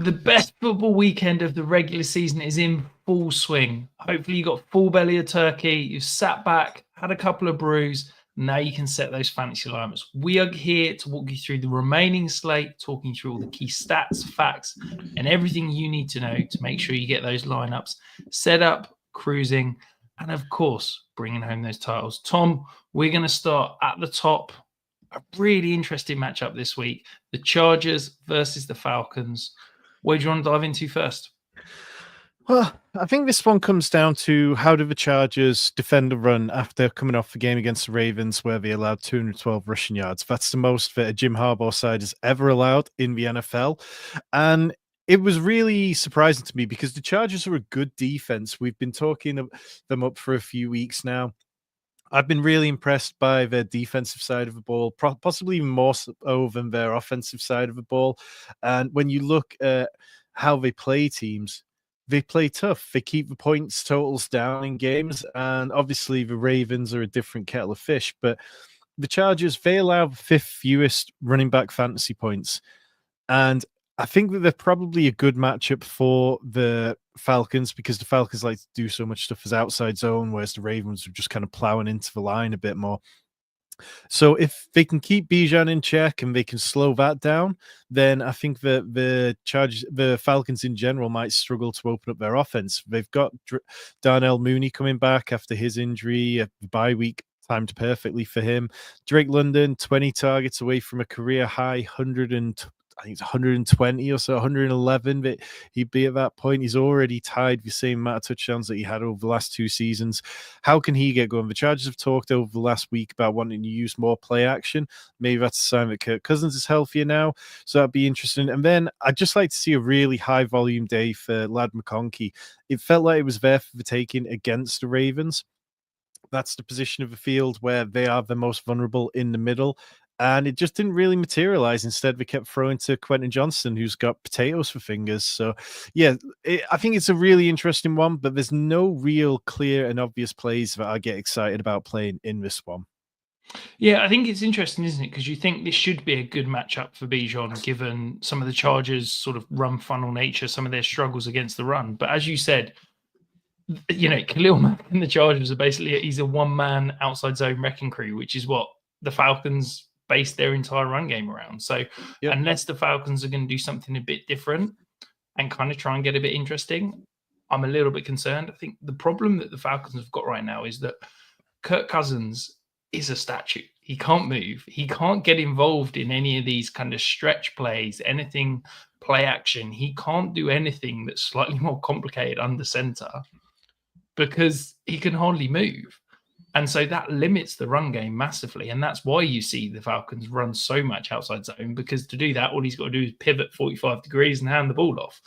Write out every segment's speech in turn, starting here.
The best football weekend of the regular season is in full swing. Hopefully, you got full belly of turkey. You've sat back, had a couple of brews. Now you can set those fantasy lineups. We are here to walk you through the remaining slate, talking through all the key stats, facts, and everything you need to know to make sure you get those lineups set up, cruising, and of course, bringing home those titles. Tom, we're going to start at the top. A really interesting matchup this week: the Chargers versus the Falcons. Where do you want to dive into first? Well, I think this one comes down to how do the Chargers defend the run after coming off the game against the Ravens where they allowed 212 rushing yards. That's the most that a Jim Harbaugh side has ever allowed in the NFL. And it was really surprising to me because the Chargers are a good defense. We've been talking them up for a few weeks now. I've been really impressed by their defensive side of the ball, possibly even more so than their offensive side of the ball. And when you look at how they play teams, they play tough. They keep the points totals down in games. And obviously, the Ravens are a different kettle of fish. But the Chargers, they allow the fifth fewest running back fantasy points. And I think that they're probably a good matchup for the Falcons because the Falcons like to do so much stuff as outside zone, whereas the Ravens are just kind of plowing into the line a bit more. So if they can keep Bijan in check and they can slow that down, then I think that the Falcons in general might struggle to open up their offense. They've got Darnell Mooney coming back after his injury, a bye week timed perfectly for him. Drake London, 20 targets away from a career high 100 and I think it's 120 or so, 111. But he'd be at that point. He's already tied the same amount of touchdowns that he had over the last two seasons. How can he get going? The Chargers have talked over the last week about wanting to use more play action. Maybe that's a sign that Kirk Cousins is healthier now. So that'd be interesting. And then I'd just like to see a really high volume day for Lad McConkey. It felt like it was there for the taking against the Ravens. That's the position of the field where they are the most vulnerable in the middle. And it just didn't really materialize. Instead, we kept throwing to Quentin Johnston, who's got potatoes for fingers. So, yeah, I think it's a really interesting one, but there's no real clear and obvious plays that I get excited about playing in this one. Yeah, I think it's interesting, isn't it? Because you think this should be a good matchup for Bijan, given some of the Chargers' sort of run funnel nature, some of their struggles against the run. But as you said, Khalil Mack and the Chargers are basically he's a one-man outside zone wrecking crew, which is what the Falcons base their entire run game around. So unless the Falcons are going to do something a bit different and kind of try and get a bit interesting, I'm a little bit concerned. I think the problem that the Falcons have got right now is that Kirk Cousins is a statue. He can't move. He can't get involved in any of these kind of stretch plays, anything play action. He can't do anything that's slightly more complicated under center because he can hardly move. And so that limits the run game massively. And that's why you see the Falcons run so much outside zone, because to do that, all he's got to do is pivot 45 degrees and hand the ball off.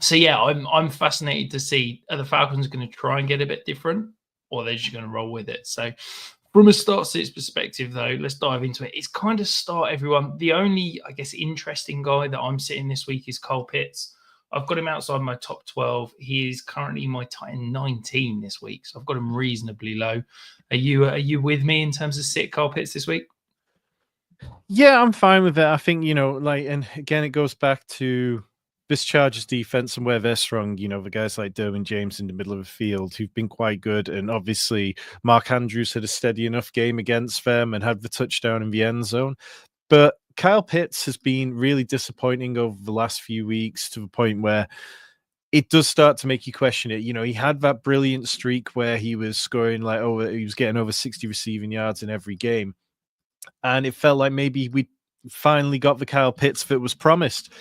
So yeah, I'm fascinated to see, are the Falcons going to try and get a bit different, or they're just going to roll with it? So from a start sits perspective, though, let's dive into it. It's kind of start everyone. The only, I guess, interesting guy that I'm sitting this week is Kyle Pitts. I've got him outside my top 12. He is currently my tight end 19 this week, so I've got him reasonably low. Are you with me in terms of sit Kyle Pitts this week? Yeah, I'm fine with it. I think, and again, it goes back to this Chargers defense and where they're strong. The guys like Derwin James in the middle of the field who've been quite good. And obviously, Mark Andrews had a steady enough game against them and had the touchdown in the end zone. But Kyle Pitts has been really disappointing over the last few weeks to the point where it does start to make you question it. He had that brilliant streak where he was scoring he was getting over 60 receiving yards in every game. And it felt like maybe we finally got the Kyle Pitts that was promised.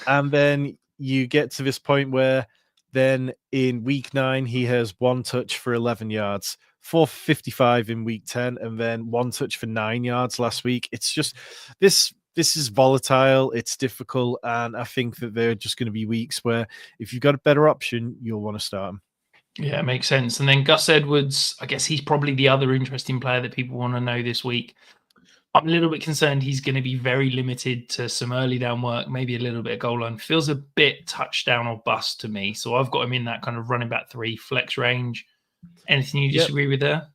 And then you get to this point where then in week 9, he has one touch for 11 yards, 455 in week 10, and then one touch for 9 yards last week. It's just this is volatile. It's difficult. And I think that there are just going to be weeks where if you've got a better option, you'll want to start him. Yeah, it makes sense. And then Gus Edwards, I guess he's probably the other interesting player that people want to know this week. I'm a little bit concerned he's going to be very limited to some early down work, maybe a little bit of goal line. Feels a bit touchdown or bust to me. So I've got him in that kind of running back 3 flex range. Anything you disagree with there?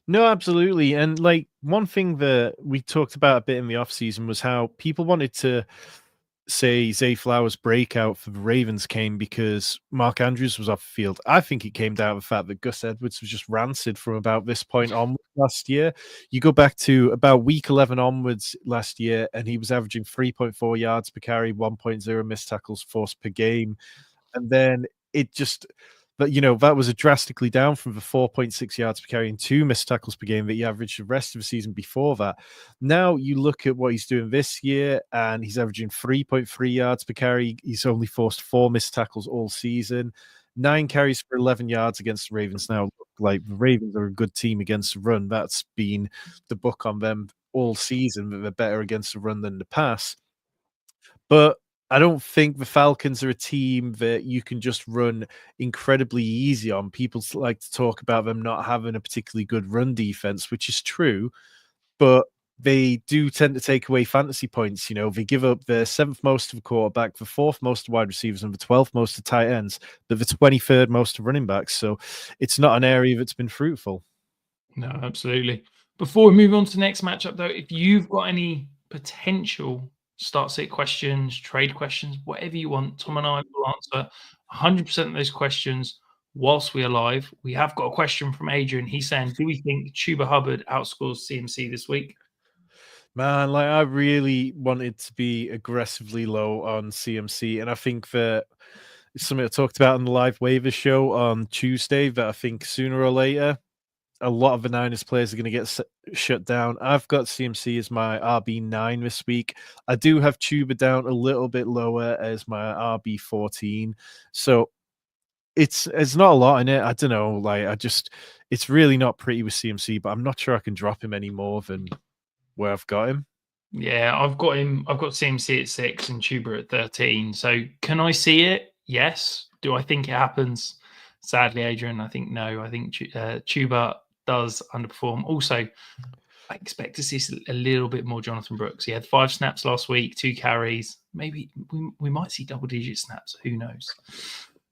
No, absolutely. And one thing that we talked about a bit in the offseason was how people wanted to say Zay Flowers' breakout for the Ravens came because Mark Andrews was off the field. I think it came down to the fact that Gus Edwards was just rancid from about this point on last year. You go back to about week 11 onwards last year, and he was averaging 3.4 yards per carry, 1.0 missed tackles forced per game. And then it just, but that was a drastically down from the 4.6 yards per carry and 2 missed tackles per game that he averaged the rest of the season before that. Now you look at what he's doing this year, and he's averaging 3.3 yards per carry. He's only forced 4 missed tackles all season, 9 carries for 11 yards against the Ravens. Now, like, the Ravens are a good team against the run. That's been the book on them all season, that they're better against the run than the pass. But I don't think the Falcons are a team that you can just run incredibly easy on. People like to talk about them not having a particularly good run defense, which is true, but they do tend to take away fantasy points. They give up the 7th most of a quarterback, the 4th most of wide receivers, and the 12th most of tight ends, but the 23rd most of running backs. So it's not an area that's been fruitful. No, absolutely. Before we move on to the next matchup, though, if you've got any potential start sit questions, trade questions, whatever you want, Tom and I will answer 100% of those questions whilst we are live. We have got a question from Adrian. He's saying, do we think Chuba Hubbard outscores CMC this week? Man, like, I really wanted to be aggressively low on CMC, and I think that it's something I talked about on the live waiver show on Tuesday, that I think sooner or later a lot of the Niners players are going to get shut down. I've got CMC as my RB9 this week. I do have Chuba down a little bit lower as my RB14. So it's not a lot in it. I don't know. It's really not pretty with CMC, but I'm not sure I can drop him any more than where I've got him. Yeah, I've got him. I've got CMC at 6 and Chuba at 13. So can I see it? Yes. Do I think it happens? Sadly, Adrian, I think no. I think Chuba does underperform. Also, I expect to see a little bit more Jonathan Brooks. He had 5 snaps last week, 2 carries. Maybe we might see double-digit snaps. Who knows?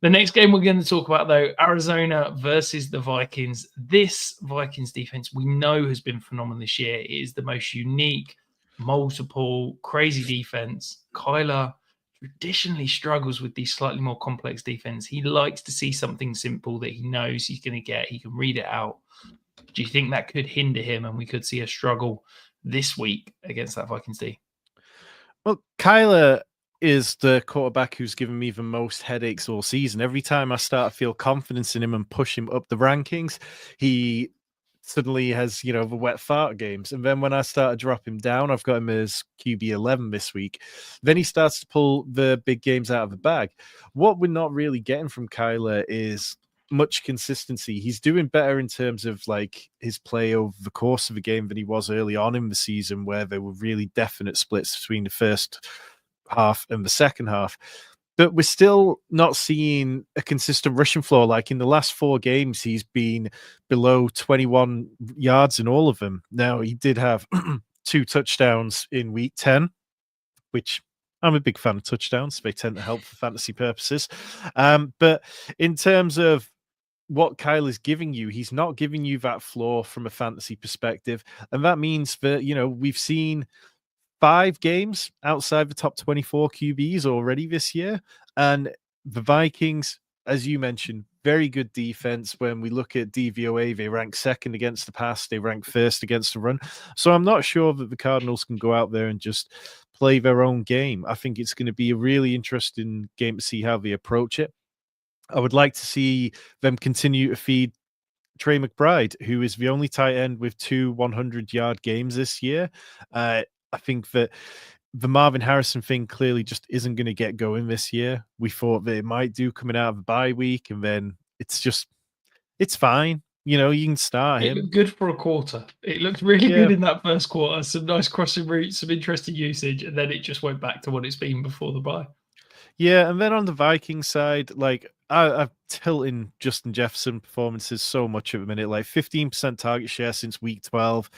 The next game we're going to talk about, though, Arizona versus the Vikings. This Vikings defense we know has been phenomenal this year. It is the most unique, multiple, crazy defense. Kyler traditionally struggles with these slightly more complex defense. He likes to see something simple that he knows he's going to get. He can read it out. Do you think that could hinder him and we could see a struggle this week against that Vikings D? Well, Kyler is the quarterback who's given me the most headaches all season. Every time I start to feel confidence in him and push him up the rankings, he suddenly has, the wet fart games. And then when I start to drop him down, I've got him as QB 11 this week. Then he starts to pull the big games out of the bag. What we're not really getting from Kyler is much consistency. He's doing better in terms of like his play over the course of the game than he was early on in the season, where there were really definite splits between the first half and the second half. But we're still not seeing a consistent rushing floor. Like in the last 4 games, he's been below 21 yards in all of them. Now, he did have 2 touchdowns in week 10, which I'm a big fan of touchdowns. They tend to help for fantasy purposes. But in terms of what Kyle is giving you, he's not giving you that floor from a fantasy perspective. And that means that, we've seen 5 games outside the top 24 QBs already this year. And the Vikings, as you mentioned, very good defense. When we look at DVOA, they rank 2nd against the pass. They rank 1st against the run. So I'm not sure that the Cardinals can go out there and just play their own game. I think it's going to be a really interesting game to see how they approach it. I would like to see them continue to feed Trey McBride, who is the only tight end with 2 100-yard games this year. I think that the Marvin Harrison thing clearly just isn't going to get going this year. We thought that it might do coming out of the bye week, and then it's fine. You can start him. It looked good for a quarter. It looked really good in that first quarter. Some nice crossing routes, some interesting usage, and then it just went back to what it's been before the bye. Yeah, and then on the Vikings side, like I'm tilting Justin Jefferson performances so much at the minute. Like 15% target share since week 12.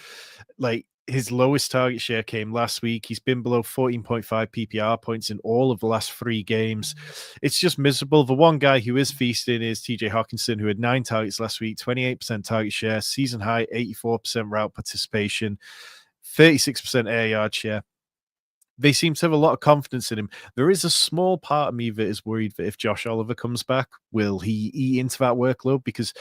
Like his lowest target share came last week. He's been below 14.5 PPR points in all of the last 3 games. It's just miserable. The one guy who is feasting is TJ Hawkinson, who had 9 targets last week, 28% target share, season high, 84% route participation, 36% air yard share. they seem to have a lot of confidence in him. There is a small part of me that is worried that if Josh Oliver comes back, will he eat into that workload? Because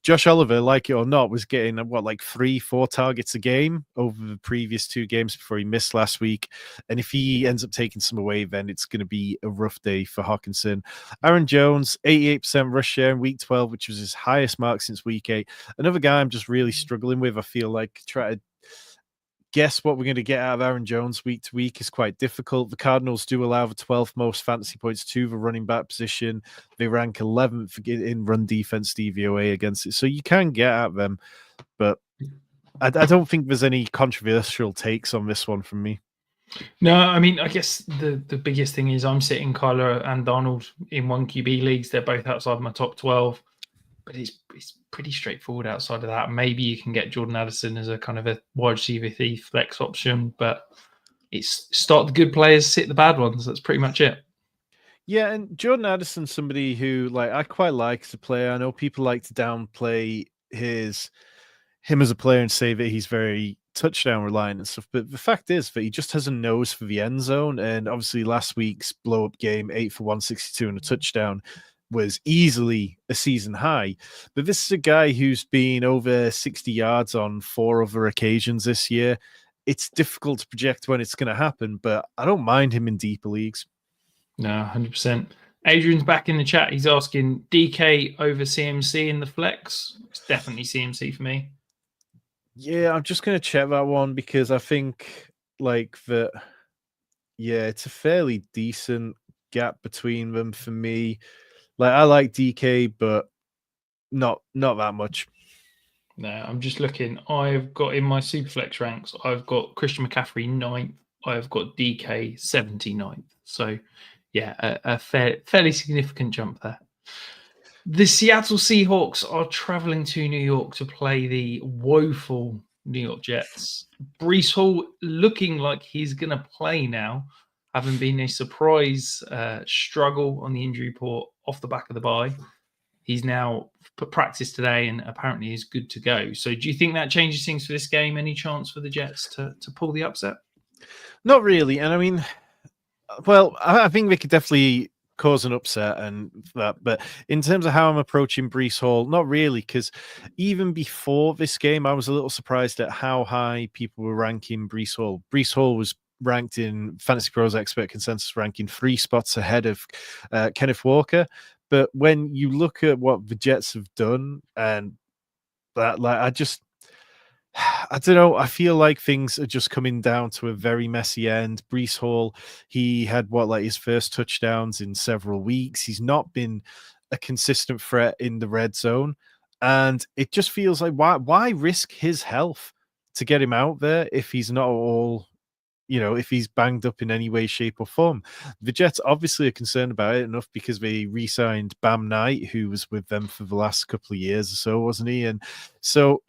Josh Oliver, like it or not, was getting like 3-4 targets a game over the previous 2 games before he missed last week. And if he ends up taking some away, then it's going to be a rough day for Hockenson. Aaron Jones, 88% rush share in week 12, which was his highest mark since week 8. Another guy I'm just really struggling with. I feel like try to guess what we're going to get out of Aaron Jones week to week is quite difficult. The Cardinals do allow the 12th most fantasy points to the running back position. They rank 11th in run defense DVOA against it. So you can get at them, but I don't think there's any controversial takes on this one from me. No, I mean, I guess the biggest thing is I'm sitting Kyler and Donald in 1 QB leagues. They're both outside my top 12. But it's pretty straightforward outside of that. Maybe you can get Jordan Addison as a kind of a wide receiver thief flex option, but it's start the good players, sit the bad ones. That's pretty much it. Yeah, and Jordan Addison's somebody who I quite like as a player. I know people like to downplay him as a player and say that he's very touchdown reliant and stuff. But the fact is that he just has a nose for the end zone. And obviously last week's blow up game, 8 for 162 and a touchdown, was easily a season high. But this is a guy who's been over 60 yards on 4 other occasions this year. It's difficult to project when it's going to happen, but I don't mind him in deeper leagues. No, 100%. Adrian's back in the chat. He's asking DK over CMC in the flex. It's definitely CMC for me. Yeah, I'm just going to check that one because I think it's a fairly decent gap between them for me. I like DK, but not that much. No, I'm just looking. I've got in my Superflex ranks, I've got Christian McCaffrey 9th. I've got DK 79th. So, yeah, a fairly significant jump there. The Seattle Seahawks are traveling to New York to play the woeful New York Jets. Breece Hall looking like he's going to play now, having been a surprise struggle on the injury report off the back of the bye. He's now put practice today and apparently is good to go. So do you think that changes things for this game? Any chance for the Jets to pull the upset? Not really. And I mean, well, I think they could definitely cause an upset and that. But in terms of how I'm approaching Breece Hall, not really, because even before this game, I was a little surprised at how high people were ranking Breece Hall. Breece Hall was ranked in Fantasy Pros expert consensus ranking 3 spots ahead of Kenneth Walker. But when you look at what the Jets have done and that, I don't know. I feel like things are just coming down to a very messy end. Breece Hall, he had his first touchdowns in several weeks. He's not been a consistent threat in the red zone. And it just feels like, why risk his health to get him out there if he's not all, if he's banged up in any way, shape, or form? The Jets obviously are concerned about it enough because they re-signed Bam Knight, who was with them for the last couple of years or so, wasn't he? And so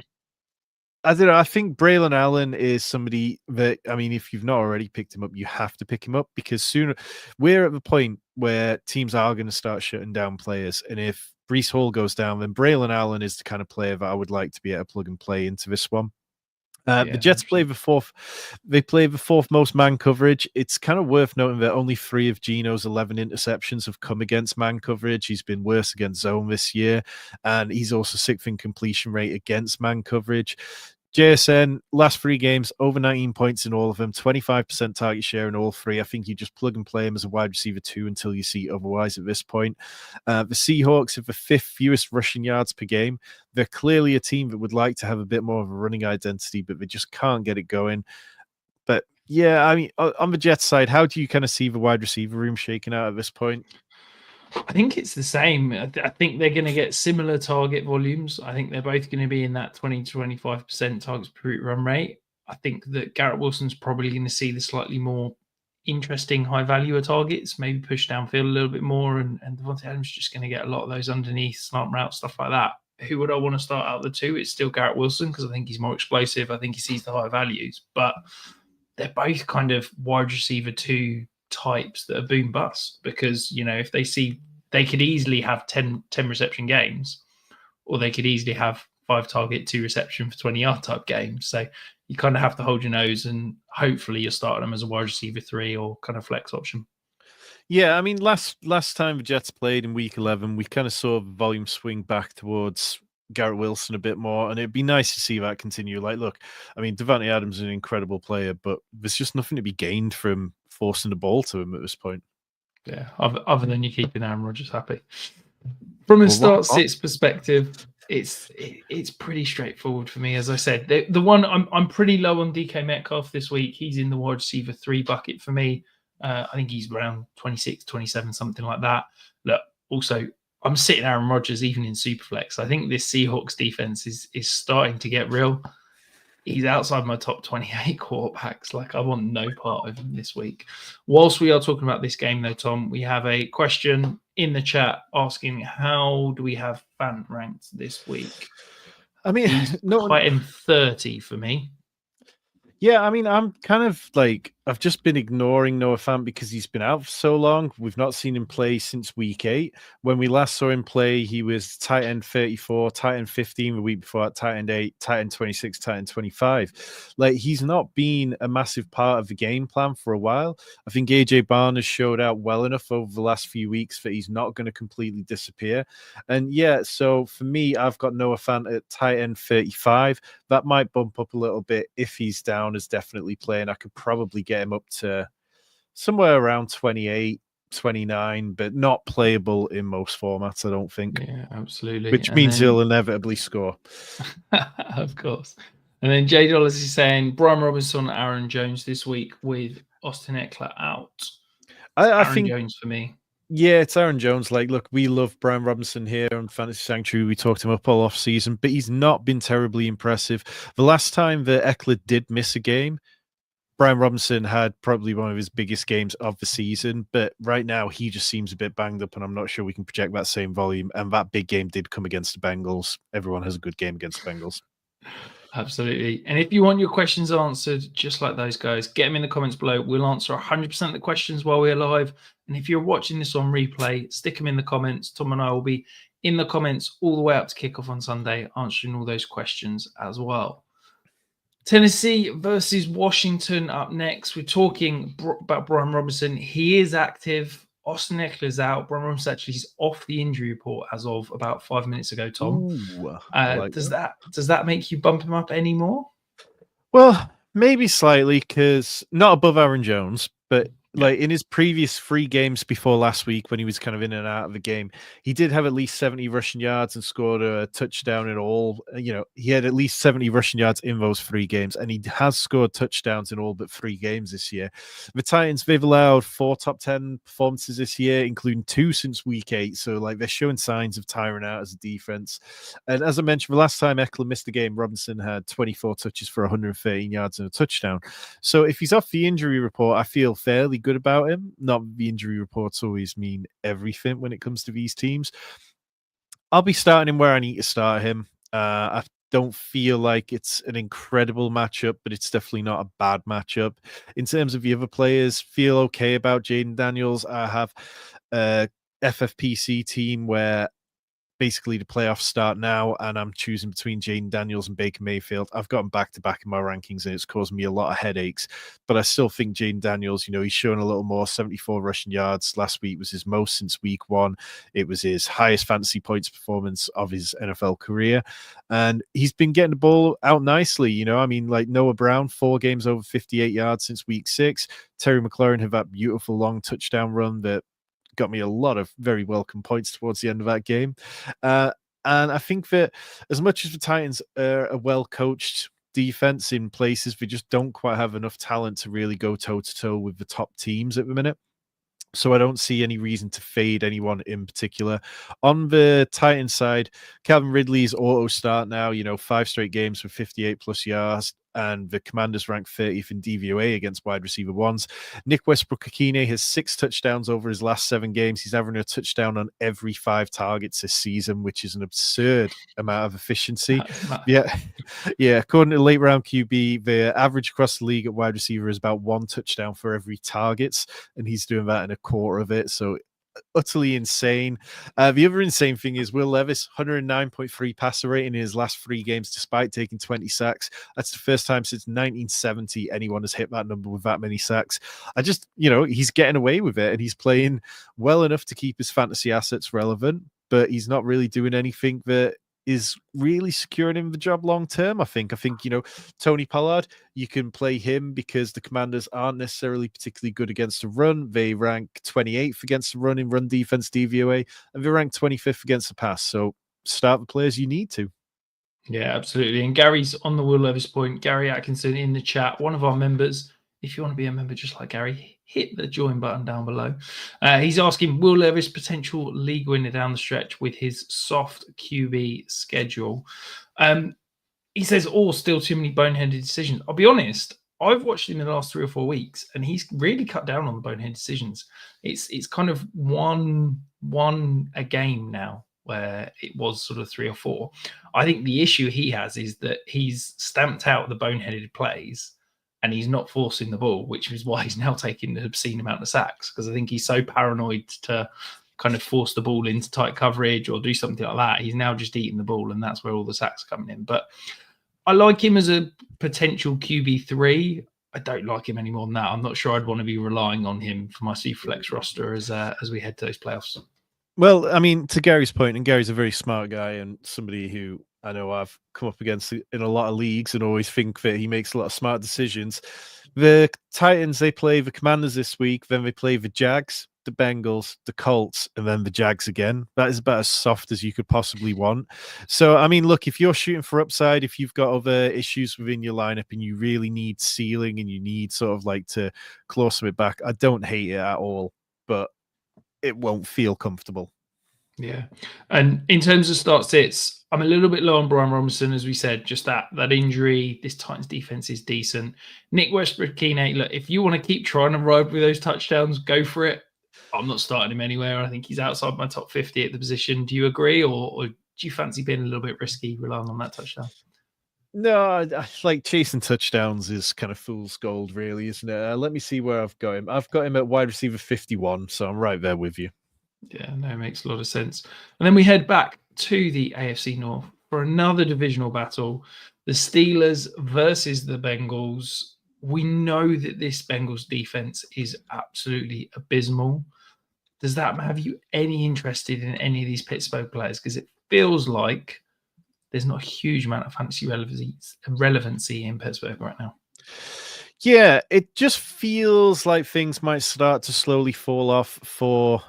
I don't know. I think Braylon Allen is somebody that, I mean, if you've not already picked him up, you have to pick him up because sooner we're at the point where teams are going to start shutting down players. And if Breece Hall goes down, then Braylon Allen is the kind of player that I would like to be able to plug and play into this one. The Jets play the fourth. They play the 4th most man coverage. It's kind of worth noting that only 3 of Geno's 11 interceptions have come against man coverage. He's been worse against zone this year, and he's also 6th in completion rate against man coverage. JSN, last 3 games, over 19 points in all of them, 25% target share in all 3. I think you just plug and play him as a wide receiver 2 until you see otherwise at this point. The Seahawks have the 5th fewest rushing yards per game. They're clearly a team that would like to have a bit more of a running identity, but they just can't get it going. But yeah, I mean, on the Jets side, how do you kind of see the wide receiver room shaking out at this point? I think it's the same. I think they're going to get similar target volumes. I think they're both going to be in that 20 to 25% targets per route run rate. I think that Garrett Wilson's probably going to see the slightly more interesting high value of targets, maybe push downfield a little bit more. And Devontae Adams is just going to get a lot of those underneath slant route, stuff like that. Who would I want to start out the 2? It's still Garrett Wilson because I think he's more explosive. I think he sees the higher values, but they're both kind of wide receiver 2 types that are boom bust because, if they could easily have 10 reception games, or they could easily have 5 target, 2 reception for 20-yard type games. So you kind of have to hold your nose, and hopefully you're starting them as a wide receiver 3 or kind of flex option. Yeah, I mean, last time the Jets played in Week 11, we kind of saw volume swing back towards Garrett Wilson a bit more, and it'd be nice to see that continue. Like, look, I mean, Davante Adams is an incredible player, but there's just nothing to be gained from forcing the ball to him at this point. Yeah, other than you keeping Aaron Rodgers happy. From a start-sits perspective, it's pretty straightforward for me. As I said, the one I'm pretty low on DK Metcalf this week. He's in the wide receiver 3 bucket for me. I think he's around 26, 27, something like that. Look, also, I'm sitting Aaron Rodgers even in Superflex. I think this Seahawks defense is starting to get real. He's outside my top 28 quarterbacks. Like, I want no part of him this week. Whilst we are talking about this game, though, Tom, we have a question in the chat asking, how do we have Fant ranked this week? I mean, he's quite in 30 for me. Yeah, I mean, I'm kind of like, I've just been ignoring Noah Fant because he's been out for so long. We've not seen him play since week 8. When we last saw him play, he was tight end 34, tight end 15 the week before that, tight end 8, tight end 26, tight end 25. Like, he's not been a massive part of the game plan for a while. I think AJ Barn has showed out well enough over the last few weeks that he's not going to completely disappear. And yeah, so for me, I've got Noah Fant at tight end 35. That might bump up a little bit if he's down as definitely playing. I could probably get him up to somewhere around 28, 29, but not playable in most formats, I don't think. Yeah, absolutely. Which means he'll inevitably score. Of course. And then J Dollars is saying Brian Robinson, Aaron Jones this week with Austin Eckler out. I think Jones for me. Yeah, it's Aaron Jones. Like, look, we love Brian Robinson here on Fantasy Sanctuary. We talked him up all off season, but he's not been terribly impressive. The last time that Eckler did miss a game, Brian Robinson had probably one of his biggest games of the season, but right now he just seems a bit banged up, and I'm not sure we can project that same volume. And that big game did come against the Bengals. Everyone has a good game against the Bengals. Absolutely. And if you want your questions answered, just like those guys, get them in the comments below. We'll answer 100% of the questions while we're live. And if you're watching this on replay, stick them in the comments. Tom and I will be in the comments all the way up to kickoff on Sunday, answering all those questions as well. Tennessee versus Washington up next. We're talking about Brian Robinson. He is active. Austin Eckler's out. Brian Robinson actually is off the injury report as of about 5 minutes ago, Tom. Ooh, does that make you bump him up anymore? Well, maybe slightly, because not above Aaron Jones, but like in his previous 3 games before last week, when he was kind of in and out of the game, he did have at least 70 rushing yards and scored a touchdown in all. You know, he had at least 70 rushing yards in those 3 games, and he has scored touchdowns in all but 3 games this year. The Titans, they've allowed 4 top 10 performances this year, including 2 since week 8. So, like, they're showing signs of tiring out as a defense. And as I mentioned, the last time Eckler missed the game, Robinson had 24 touches for 113 yards and a touchdown. So if he's off the injury report, I feel fairly good about him. Not the injury reports always mean everything when it comes to these teams. I'll be starting him where I need to start him. I don't feel like it's an incredible matchup, but it's definitely not a bad matchup. In terms of the other players, feel okay about Jaden Daniels. I have a FFPC team where basically the playoffs start now, and I'm choosing between Jaden Daniels and Baker Mayfield. I've gotten back-to-back in my rankings, and it's caused me a lot of headaches. But I still think Jaden Daniels, you know, he's showing a little more. 74 rushing yards last week was his most since week 1. It was his highest fantasy points performance of his NFL career. And he's been getting the ball out nicely, you know. I mean, like Noah Brown, 4 games over 58 yards since week 6. Terry McLaurin had that beautiful long touchdown run that got me a lot of very welcome points towards the end of that game. And I think that as much as the Titans are a well-coached defense in places, they just don't quite have enough talent to really go toe-to-toe with the top teams at the minute. So I don't see any reason to fade anyone in particular. On the Titans side, Calvin Ridley's auto start now, you know, 5 straight games with 58 plus yards, and the Commanders ranked 30th in DVOA against wide receiver 1s. Nick Westbrook-Ikhine has 6 touchdowns over his last 7 games. He's averaging a touchdown on every 5 targets this season, which is an absurd amount of efficiency. Yeah. According to late round QB, the average across the league at wide receiver is about 1 touchdown for every targets, and he's doing that in a quarter of it. So utterly insane. The other insane thing is Will Levis, 109.3 passer rating in his last 3 games, despite taking 20 sacks. That's the first time since 1970 anyone has hit that number with that many sacks. He's getting away with it, and he's playing well enough to keep his fantasy assets relevant, but he's not really doing anything that is really securing him the job long term. I think, Tony Pollard, you can play him because the Commanders aren't necessarily particularly good against the run. They rank 28th against the run in run defense DVOA, and they rank 25th against the pass. So start the players you need to. Yeah, absolutely. And Gary's on the Will Levis point. Gary Atkinson in the chat, one of our members. If you want to be a member just like Gary, hit the join button down below. He's asking, Will Levis potential league winner down the stretch with his soft QB schedule? He says, still too many boneheaded decisions. I'll be honest, I've watched him in the last 3 or 4 weeks, and he's really cut down on the bonehead decisions. It's kind of one a game now, where it was sort of 3 or 4. I think the issue he has is that he's stamped out the boneheaded plays, and he's not forcing the ball, which is why he's now taking an obscene amount of sacks, because I think he's so paranoid to kind of force the ball into tight coverage or do something like that. He's now just eating the ball, and that's where all the sacks are coming in. But I like him as a potential QB3. I don't like him any more than that. I'm not sure I'd want to be relying on him for my Superflex roster as we head to those playoffs. Well, I mean, to Gary's point, and Gary's a very smart guy and somebody who I know I've come up against in a lot of leagues and always think that he makes a lot of smart decisions. The Titans, they play the Commanders this week, then they play the Jags, the Bengals, the Colts, and then the Jags again. That is about as soft as you could possibly want. So, I mean, look, if you're shooting for upside, if you've got other issues within your lineup and you really need ceiling and you need sort of like to claw some it back, I don't hate it at all, but it won't feel comfortable. Yeah. And in terms of start sits, I'm a little bit low on Brian Robinson, as we said, just that injury. This Titans defense is decent. Nick Westbrook-Keeney, look, if you want to keep trying to ride with those touchdowns, go for it. I'm not starting him anywhere. I think he's outside my top 50 at the position. Do you agree? Or do you fancy being a little bit risky relying on that touchdown? No, I like chasing touchdowns is kind of fool's gold, really, isn't it? Let me see where I've got him. I've got him at wide receiver 51, so I'm right there with you. Yeah, no, it makes a lot of sense. And then we head back to the AFC North for another divisional battle. The Steelers versus the Bengals. We know that this Bengals defense is absolutely abysmal. Does that have you any interested in any of these Pittsburgh players? Because it feels like there's not a huge amount of fantasy relevancy in Pittsburgh right now. Yeah, it just feels like things might start to slowly fall off for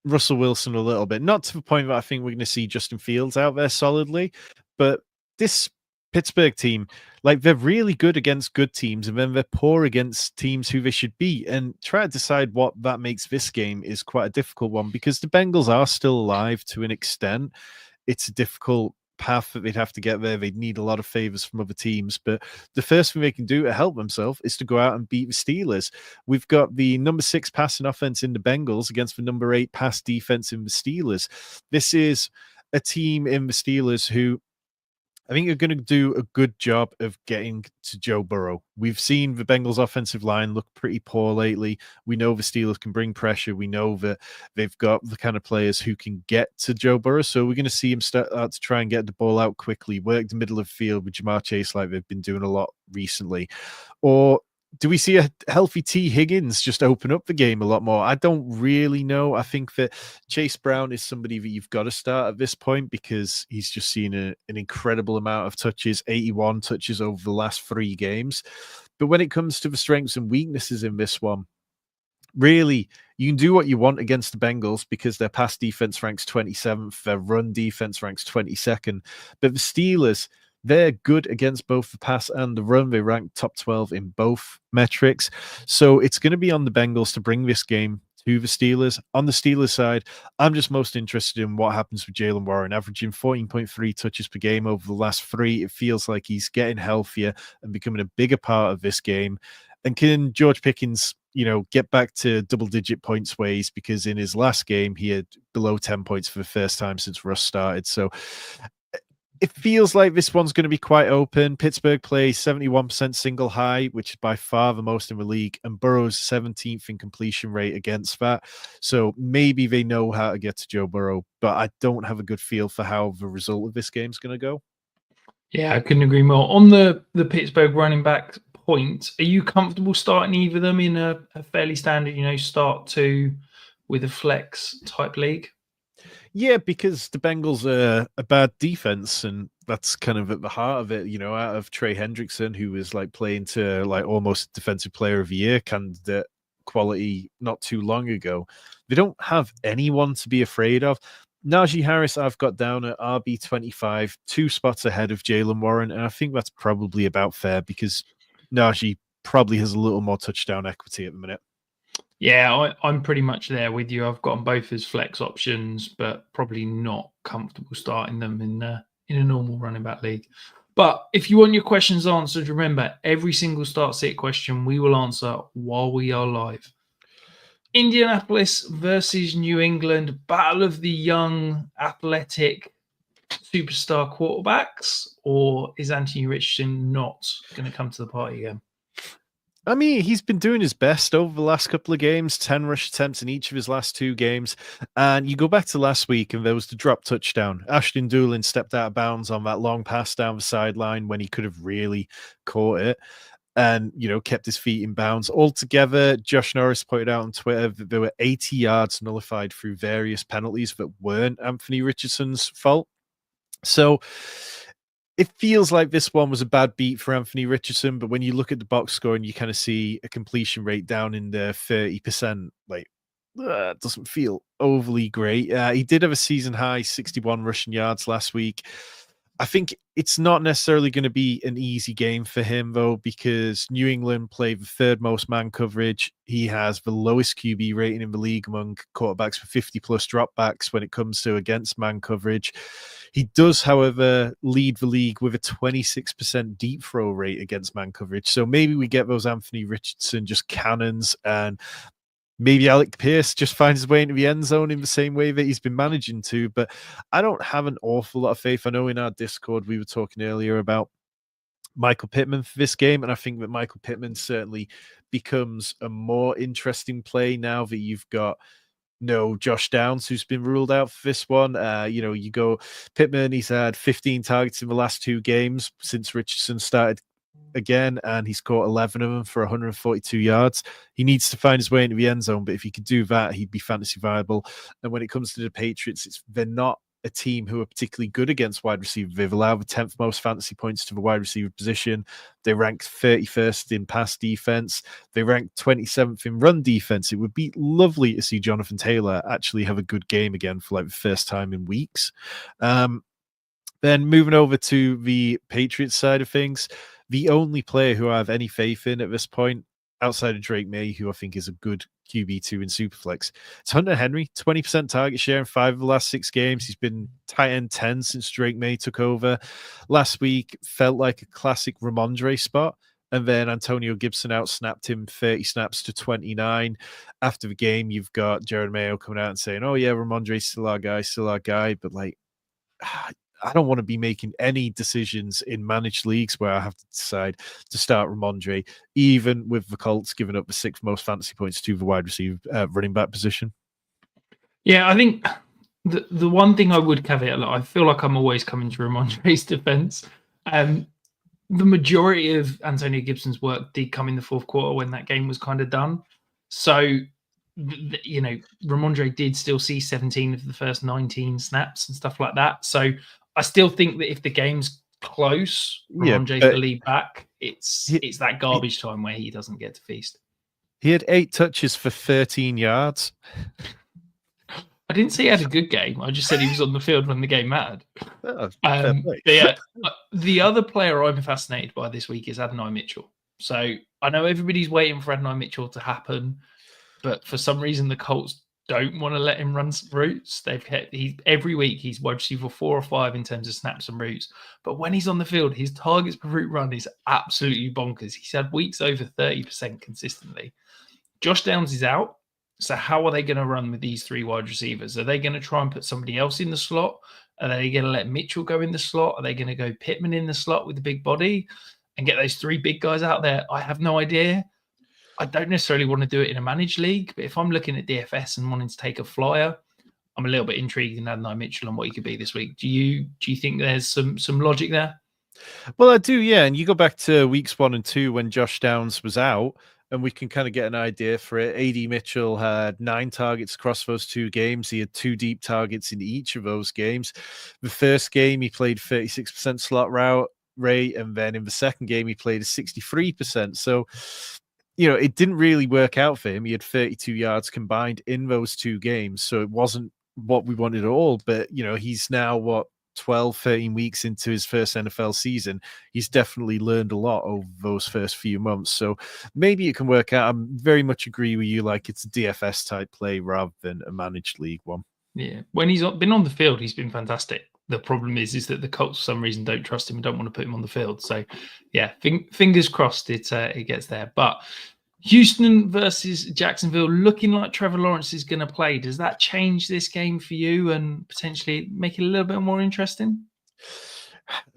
Russell Wilson a little bit. Not to the point that I think we're going to see Justin Fields out there solidly, but this Pittsburgh team, like, they're really good against good teams, and then they're poor against teams who they should beat. And try to decide what that makes this game is quite a difficult one, because the Bengals are still alive to an extent. It's a difficult path that they'd have to get there. They'd need a lot of favors from other teams, but the first thing they can do to help themselves is to go out and beat the Steelers. We've got the number 6 passing offense in the Bengals against the number 8 pass defense in the Steelers. This is a team in the Steelers who I think are going to do a good job of getting to Joe Burrow. We've seen the Bengals offensive line look pretty poor lately. We know the Steelers can bring pressure. We know that they've got the kind of players who can get to Joe Burrow. So we're going to see him start out to try and get the ball out quickly, work the middle of the field with Jamar Chase like they've been doing a lot recently. Or do we see a healthy T. Higgins just open up the game a lot more? I don't really know. I think that Chase Brown is somebody that you've got to start at this point because he's just seen an incredible amount of touches, 81 touches over the last 3 games. But when it comes to the strengths and weaknesses in this one, really, you can do what you want against the Bengals because their pass defense ranks 27th, their run defense ranks 22nd. But the Steelers, they're good against both the pass and the run. They rank top 12 in both metrics. So it's going to be on the Bengals to bring this game to the Steelers. On the Steelers side, I'm just most interested in what happens with Jaylen Warren, averaging 14.3 touches per game over the last 3. It feels like he's getting healthier and becoming a bigger part of this game. And can George Pickens, get back to double-digit points ways, because in his last game, he had below 10 points for the first time since Russ started. So It feels like this one's going to be quite open. Pittsburgh plays 71% single high, which is by far the most in the league, and Burrow's 17th in completion rate against that. So maybe they know how to get to Joe Burrow, but I don't have a good feel for how the result of this game's going to go. Yeah, I couldn't agree more. On the Pittsburgh running back point, are you comfortable starting either of them in a fairly standard, start two with a flex type league? Yeah, because the Bengals are a bad defense, and that's kind of at the heart of it. Out of Trey Hendrickson, who was like playing to like almost defensive player of the year candidate quality not too long ago, they don't have anyone to be afraid of. Najee Harris, I've got down at RB25, 2 spots ahead of Jaylen Warren, and I think that's probably about fair because Najee probably has a little more touchdown equity at the minute. Yeah, I'm pretty much there with you. I've got them both as flex options, but probably not comfortable starting them in a normal running back league. But if you want your questions answered, remember every single start sit question we will answer while we are live. Indianapolis versus New England, battle of the young, athletic superstar quarterbacks, or is Anthony Richardson not going to come to the party again? I mean, he's been doing his best over the last couple of games, 10 rush attempts in each of his last 2 games. And you go back to last week, and there was the drop touchdown. Ashton Doolin stepped out of bounds on that long pass down the sideline when he could have really caught it and, kept his feet in bounds. Altogether, Josh Norris pointed out on Twitter that there were 80 yards nullified through various penalties that weren't Anthony Richardson's fault. So it feels like this one was a bad beat for Anthony Richardson, but when you look at the box score and you kind of see a completion rate down in the 30%, like, it doesn't feel overly great. He did have a season high 61 rushing yards last week. I think it's not necessarily going to be an easy game for him, though, because New England played the 3rd most man coverage. He has the lowest QB rating in the league among quarterbacks for 50-plus dropbacks when it comes to against man coverage. He does, however, lead the league with a 26% deep throw rate against man coverage. So maybe we get those Anthony Richardson just cannons, and maybe Alec Pierce just finds his way into the end zone in the same way that he's been managing to, but I don't have an awful lot of faith. I know in our Discord we were talking earlier about Michael Pittman for this game, and I think that Michael Pittman certainly becomes a more interesting play now that you've got Josh Downs, who's been ruled out for this one. You go Pittman, he's had 15 targets in the last 2 games since Richardson started again, and he's caught 11 of them for 142 yards. He needs to find his way into the end zone, but if he could do that, he'd be fantasy viable. And when it comes to the Patriots, they're not a team who are particularly good against wide receiver. They've allowed the 10th most fantasy points to the wide receiver position. They ranked 31st in pass defense. They ranked 27th in run defense. It would be lovely to see Jonathan Taylor actually have a good game again for like the first time in weeks. Then moving over to the Patriots side of things, the only player who I have any faith in at this point, outside of Drake May, who I think is a good QB2 in Superflex, it's Hunter Henry, 20% target share in 5 of the last 6 games. He's been tight end 10 since Drake May took over. Last week felt like a classic Ramondre spot, and then Antonio Gibson outsnapped him 30 snaps to 29. After the game, you've got Jared Mayo coming out and saying, oh yeah, Ramondre's still our guy, but like, I don't want to be making any decisions in managed leagues where I have to decide to start Ramondre, even with the Colts giving up the 6th most fantasy points to the wide receiver running back position. Yeah, I think the one thing I would caveat, I feel like I'm always coming to Ramondre's defense. The majority of Antonio Gibson's work did come in the 4th quarter when that game was kind of done. So, Ramondre did still see 17 of the first 19 snaps and stuff like that. So I still think that if the game's close, Ramondre's the lead back. It's that garbage time where he doesn't get to feast. He had 8 touches for 13 yards. I didn't say he had a good game. I just said he was on the field when the game mattered. Oh, the other player I'm fascinated by this week is Adonai Mitchell. So I know everybody's waiting for Adonai Mitchell to happen, but for some reason the Colts don't want to let him run some routes. Every week he's wide receiver 4 or 5 in terms of snaps and routes. But when he's on the field, his targets per route run is absolutely bonkers. He's had weeks over 30% consistently. Josh Downs is out. So how are they going to run with these 3 wide receivers? Are they going to try and put somebody else in the slot Are they going to let Mitchell go in the slot? Are they going to go Pittman in the slot with the big body and get those 3 big guys out there? I have no idea. I don't necessarily want to do it in a managed league, but if I'm looking at DFS and wanting to take a flyer, I'm a little bit intrigued in Adonai Mitchell and what he could be this week. Do you think there's some logic there? Well, I do, yeah. And you go back to weeks 1 and 2 when Josh Downs was out, and we can kind of get an idea for it. AD Mitchell had 9 targets across those 2 games. He had 2 deep targets in each of those games. The first game, he played 36% slot route rate, and then in the second game, he played a 63%. So, it didn't really work out for him. He had 32 yards combined in those 2 games, so it wasn't what we wanted at all. But, he's now, 12, 13 weeks into his first NFL season. He's definitely learned a lot over those first few months. So maybe it can work out. I very much agree with you. Like, it's a DFS type play rather than a managed league one. Yeah. When he's been on the field, he's been fantastic. The problem is that the Colts, for some reason, don't trust him and don't want to put him on the field. So, yeah, fingers crossed it gets there. But Houston versus Jacksonville, looking like Trevor Lawrence is going to play. Does that change this game for you and potentially make it a little bit more interesting?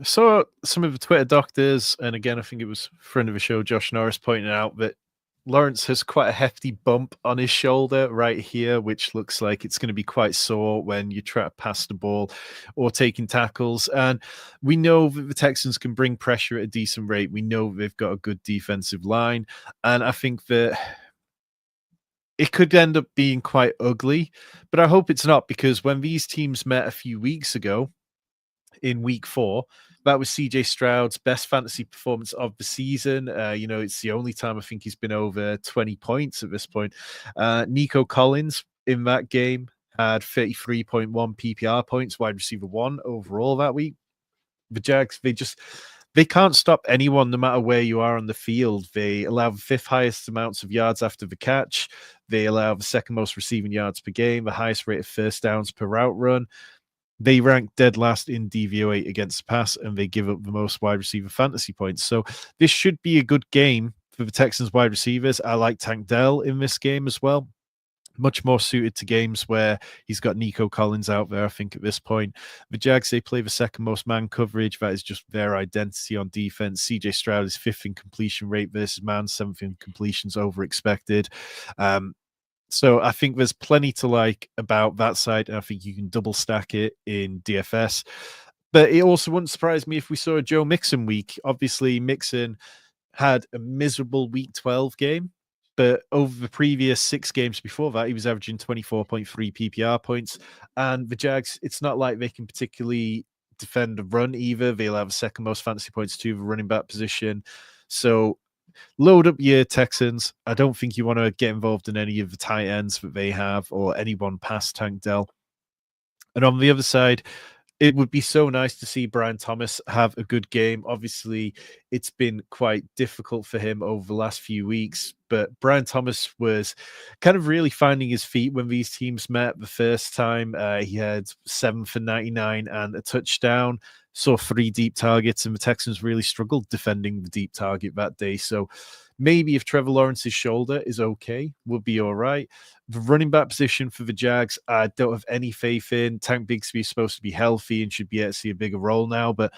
So some of the Twitter doctors, and again, I think it was a friend of the show, Josh Norris, pointing out that Lawrence has quite a hefty bump on his shoulder right here, which looks like it's going to be quite sore when you try to pass the ball or taking tackles. And we know that the Texans can bring pressure at a decent rate. We know they've got a good defensive line. And I think that it could end up being quite ugly, but I hope it's not, because when these teams met a few weeks ago in week 4, that was CJ Stroud's best fantasy performance of the season. It's the only time I think he's been over 20 points at this point. Nico Collins in that game had 33.1 PPR points, wide receiver 1 overall that week. The Jags, they can't stop anyone no matter where you are on the field. They allow the 5th highest amounts of yards after the catch. They allow the 2nd most receiving yards per game, the highest rate of first downs per route run. They rank dead last in DVOA against the pass, and they give up the most wide receiver fantasy points. So this should be a good game for the Texans wide receivers. I like Tank Dell in this game as well. Much more suited to games where he's got Nico Collins out there, I think, at this point. The Jags, they play the 2nd most man coverage. That is just their identity on defense. CJ Stroud is 5th in completion rate versus man, 7th in completions over expected. So I think there's plenty to like about that side, and I think you can double stack it in DFS. But it also wouldn't surprise me if we saw a Joe Mixon week. Obviously, Mixon had a miserable week 12 game, but over the previous 6 games before that, he was averaging 24.3 PPR points. And the Jags, it's not like they can particularly defend the run either. They'll have a 2nd most fantasy points to the running back position. So load up your Texans. I don't think you want to get involved in any of the tight ends that they have or anyone past Tank Dell. And on the other side, it would be so nice to see Brian Thomas have a good game. Obviously, it's been quite difficult for him over the last few weeks, but Brian Thomas was kind of really finding his feet when these teams met the first time. He had 7 for 99 and a touchdown, saw 3 deep targets, and the Texans really struggled defending the deep target that day. So maybe if Trevor Lawrence's shoulder is okay, we'll be all right. The running back position for the Jags, I don't have any faith in. Tank Bigsby is supposed to be healthy and should be able to see a bigger role now, but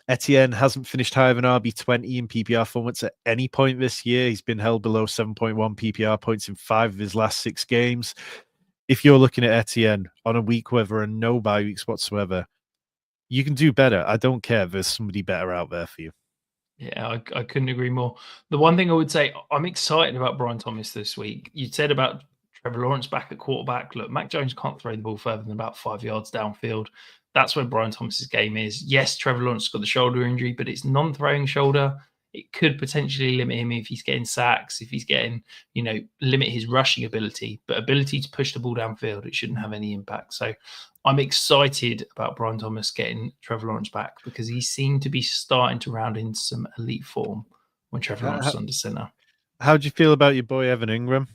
Etienne hasn't finished higher than RB20 in PPR formats at any point this year. He's been held below 7.1 PPR points in 5 of his last 6 games. If you're looking at Etienne on a week where there are no bye weeks whatsoever, you can do better. I don't care. There's somebody better out there for you. Yeah, I couldn't agree more. The one thing I would say, I'm excited about Brian Thomas this week. You said about Trevor Lawrence back at quarterback. Look, Mac Jones can't throw the ball further than about 5 yards downfield. That's where Brian Thomas's game is. Yes, Trevor Lawrence got the shoulder injury, but it's non-throwing shoulder. It could potentially limit him if he's getting sacks, if he's getting, limit his rushing ability. But ability to push the ball downfield, it shouldn't have any impact. So I'm excited about Brian Thomas getting Trevor Lawrence back, because he seemed to be starting to round into some elite form when Trevor Lawrence was under center. How do you feel about your boy Evan Ingram?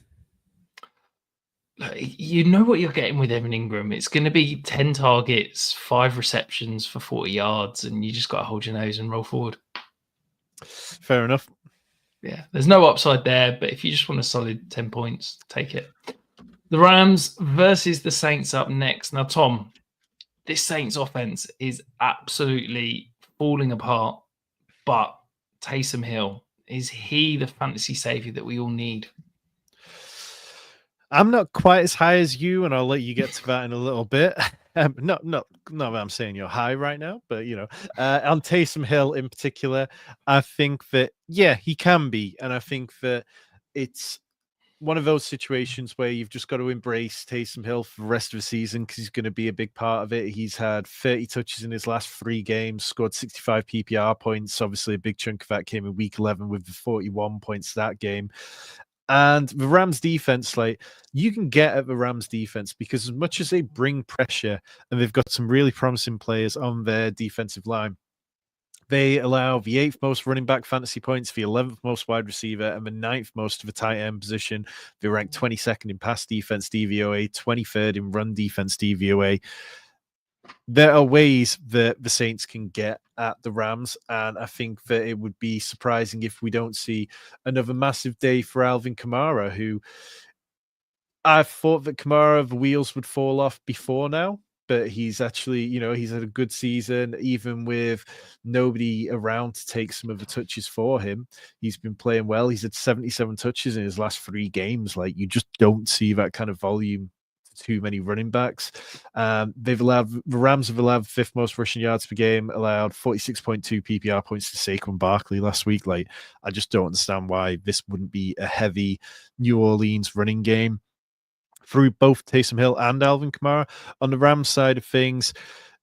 You know what you're getting with Evan Ingram. It's going to be 10 targets, 5 receptions for 40 yards, and you just got to hold your nose and roll forward. Fair enough. Yeah, there's no upside there, but if you just want a solid 10 points, take it. The Rams versus the Saints up next. Now, Tom, this Saints offense is absolutely falling apart. But Taysom Hill, is he the fantasy savior that we all need? I'm not quite as high as you, and I'll let you get to that in a little bit. Not that I'm saying you're high right now, but on Taysom Hill in particular, I think that he can be, and I think that it's one of those situations where you've just got to embrace Taysom Hill for the rest of the season because he's going to be a big part of it. He's had 30 touches in his last 3 games, scored 65 PPR points. Obviously, a big chunk of that came in week 11 with the 41 points that game. And the Rams defense, like, you can get at the Rams defense because as much as they bring pressure and they've got some really promising players on their defensive line, they allow the 8th most running back fantasy points, the 11th most wide receiver, and the 9th most of the tight end position. They rank 22nd in pass defense DVOA, 23rd in run defense DVOA. There are ways that the Saints can get at the Rams, and I think that it would be surprising if we don't see another massive day for Alvin Kamara, who I thought that Kamara, the wheels would fall off before now, but he's actually, he's had a good season, even with nobody around to take some of the touches for him. He's been playing well. He's had 77 touches in his last 3 games. Like, you just don't see that kind of volume to too many running backs. The Rams have allowed 5th most rushing yards per game, allowed 46.2 PPR points to Saquon Barkley last week. Like, I just don't understand why this wouldn't be a heavy New Orleans running game through both Taysom Hill and Alvin Kamara. On the Rams side of things,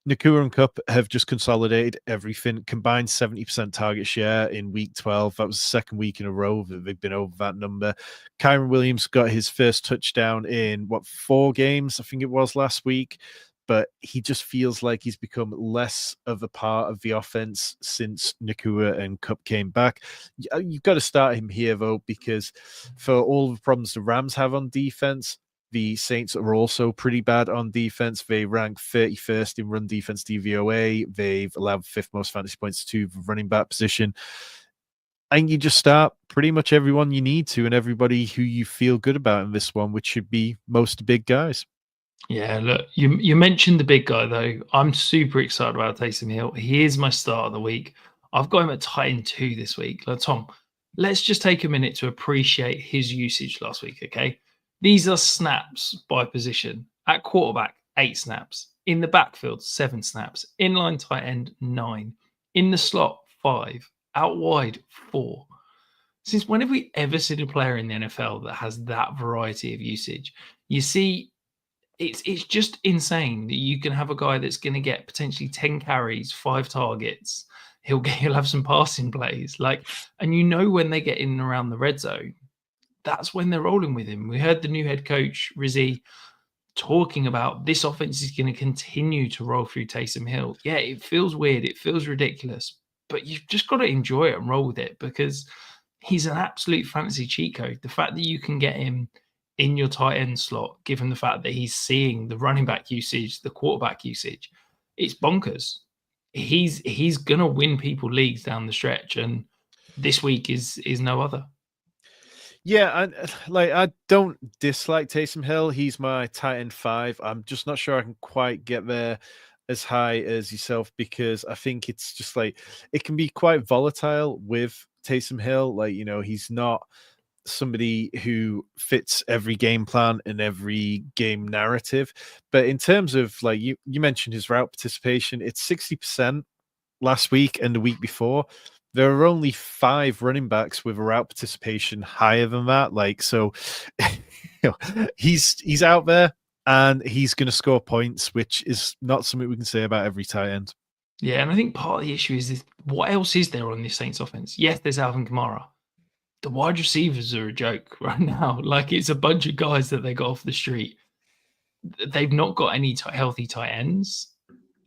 Nakua and Kupp have just consolidated everything, combined 70% target share in week 12. That was the second week in a row that they've been over that number. Kyren Williams got his first touchdown in, 4 games, I think it was last week, but he just feels like he's become less of a part of the offense since Nakua and Kupp came back. You've got to start him here, though, because for all the problems the Rams have on defense, the Saints are also pretty bad on defense. They rank 31st in run defense DVOA. They've allowed 5th most fantasy points to the running back position. And you just start pretty much everyone you need to and everybody who you feel good about in this one, which should be most big guys. Yeah, look, you mentioned the big guy, though. I'm super excited about Taysom Hill. He is my start of the week. I've got him at tight end 2 this week. Now, Tom, let's just take a minute to appreciate his usage last week, okay? These are snaps by position. At quarterback, 8 snaps. In the backfield, 7 snaps. Inline tight end, 9. In the slot, 5. Out wide, 4. Since when have we ever seen a player in the NFL that has that variety of usage? You see, it's just insane that you can have a guy that's going to get potentially 10 carries, 5 targets. He'll have some passing plays, and when they get in and around the red zone, that's when they're rolling with him. We heard the new head coach, Rizzi, talking about this offense is going to continue to roll through Taysom Hill. Yeah, it feels weird. It feels ridiculous, but you've just got to enjoy it and roll with it because he's an absolute fantasy cheat code. The fact that you can get him in your tight end slot, given the fact that he's seeing the running back usage, the quarterback usage, it's bonkers. He's going to win people leagues down the stretch, and this week is no other. Yeah, I don't dislike Taysom Hill. He's my tight end 5. I'm just not sure I can quite get there as high as yourself because I think it's just like it can be quite volatile with Taysom Hill. Like, he's not somebody who fits every game plan and every game narrative. But in terms of, like, you mentioned his route participation, it's 60% last week and the week before. There are only 5 running backs with a route participation higher than that. Like, so he's out there and he's going to score points, which is not something we can say about every tight end. Yeah, and I think part of the issue is what else is there on this Saints offense? Yes, there's Alvin Kamara. The wide receivers are a joke right now. Like, it's a bunch of guys that they got off the street. They've not got any healthy tight ends.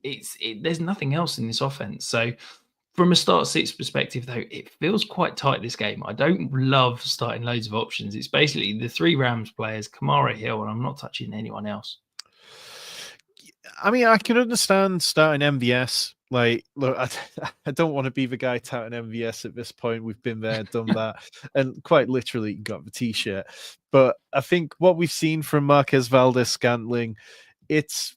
There's nothing else in this offense. So from a start 6 perspective, though, it feels quite tight this game. I don't love starting loads of options. It's basically the 3 Rams players, Kamara, Hill, and I'm not touching anyone else. I mean, I can understand starting MVS. Like, look, I don't want to be the guy touting MVS at this point. We've been there, done that, and quite literally got the T-shirt. But I think what we've seen from Marquez Valdez-Scantling, it's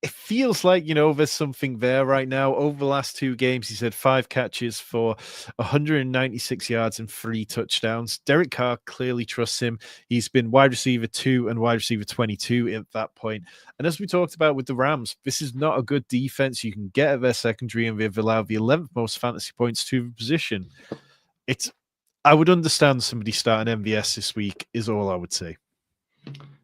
it feels like, there's something there right now. Over the last 2 games, he's had 5 catches for 196 yards and 3 touchdowns. Derek Carr clearly trusts him. He's been wide receiver 2 and wide receiver 22 at that point. And as we talked about with the Rams, this is not a good defense. You can get at their secondary, and they've allowed the 11th most fantasy points to the position. I would understand somebody starting MVS this week, is all I would say.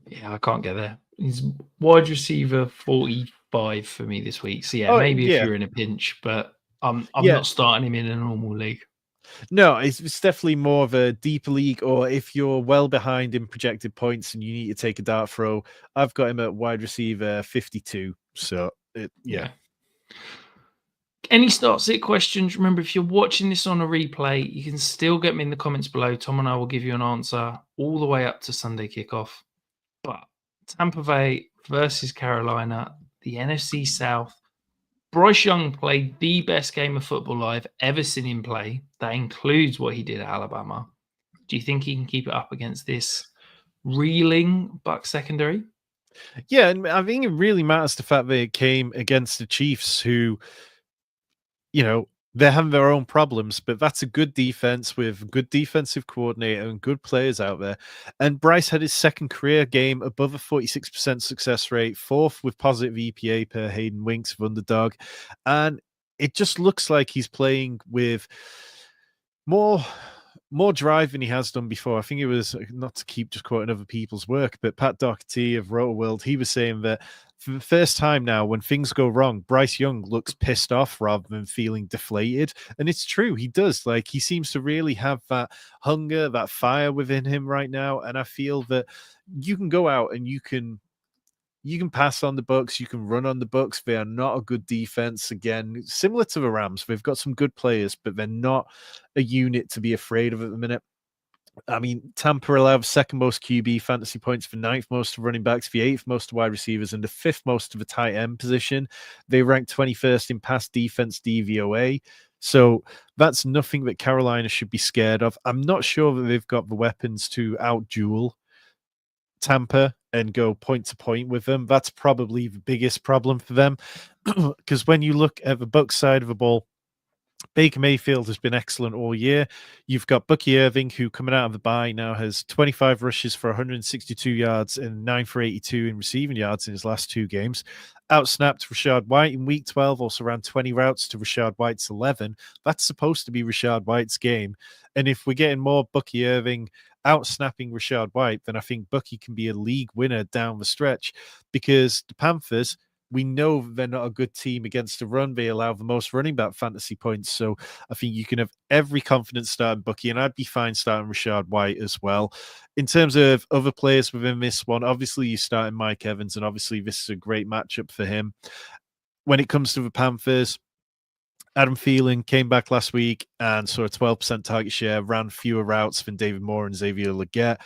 Yeah, I can't get there. He's wide receiver 45 for me this week. So yeah, maybe if you're in a pinch, but I'm not starting him in a normal league. No, it's definitely more of a deeper league, or if you're well behind in projected points and you need to take a dart throw, I've got him at wide receiver 52. So, yeah. Any start sit questions? Remember, if you're watching this on a replay, you can still get me in the comments below. Tom and I will give you an answer all the way up to Sunday kickoff. But Tampa Bay versus Carolina, the NFC South. Bryce Young played the best game of football I've ever seen him play. That includes what he did at Alabama. Do you think he can keep it up against this reeling Bucs secondary? Yeah, and I think it really matters the fact that it came against the Chiefs, who, they're having their own problems, but that's a good defense with a good defensive coordinator and good players out there. And Bryce had his second career game above a 46% success rate, 4th with positive EPA per Hayden Winks of underdog. And it just looks like he's playing with more drive than he has done before. I think it was, not to keep just quoting other people's work, but Pat Doherty of Rotoworld, he was saying that for the first time now, when things go wrong, Bryce Young looks pissed off rather than feeling deflated. And it's true, he does. Like, he seems to really have that hunger, that fire within him right now. And I feel that you can go out and you can pass on the Bucs, you can run on the Bucs. They are not a good defense. Again, similar to the Rams, they've got some good players, but they're not a unit to be afraid of at the minute. I mean, Tampa allowed 2nd most QB fantasy points, for 9th most of running backs, the 8th most wide receivers, and the 5th most of the tight end position. They ranked 21st in pass defense DVOA. So that's nothing that Carolina should be scared of. I'm not sure that they've got the weapons to out-duel Tampa and go point to point with them. That's probably the biggest problem for them. Because when you look at the Bucs side of the ball, Baker Mayfield has been excellent all year. You've got Bucky Irving, who coming out of the bye now has 25 rushes for 162 yards and 9 for 82 in receiving yards in his last 2 games. Outsnapped Rachaad White in week 12, also ran 20 routes to Rachaad White's 11. That's supposed to be Rachaad White's game. And if we're getting more Bucky Irving outsnapping Rachaad White, then I think Bucky can be a league winner down the stretch, because the Panthers, we know they're not a good team against the run. They allow the most running back fantasy points. So I think you can have every confidence starting Bucky, and I'd be fine starting Rachaad White as well. In terms of other players within this one, obviously you starting Mike Evans, and obviously this is a great matchup for him. When it comes to the Panthers, Adam Thielen came back last week and saw a 12% target share, ran fewer routes than David Moore and Xavier Legette.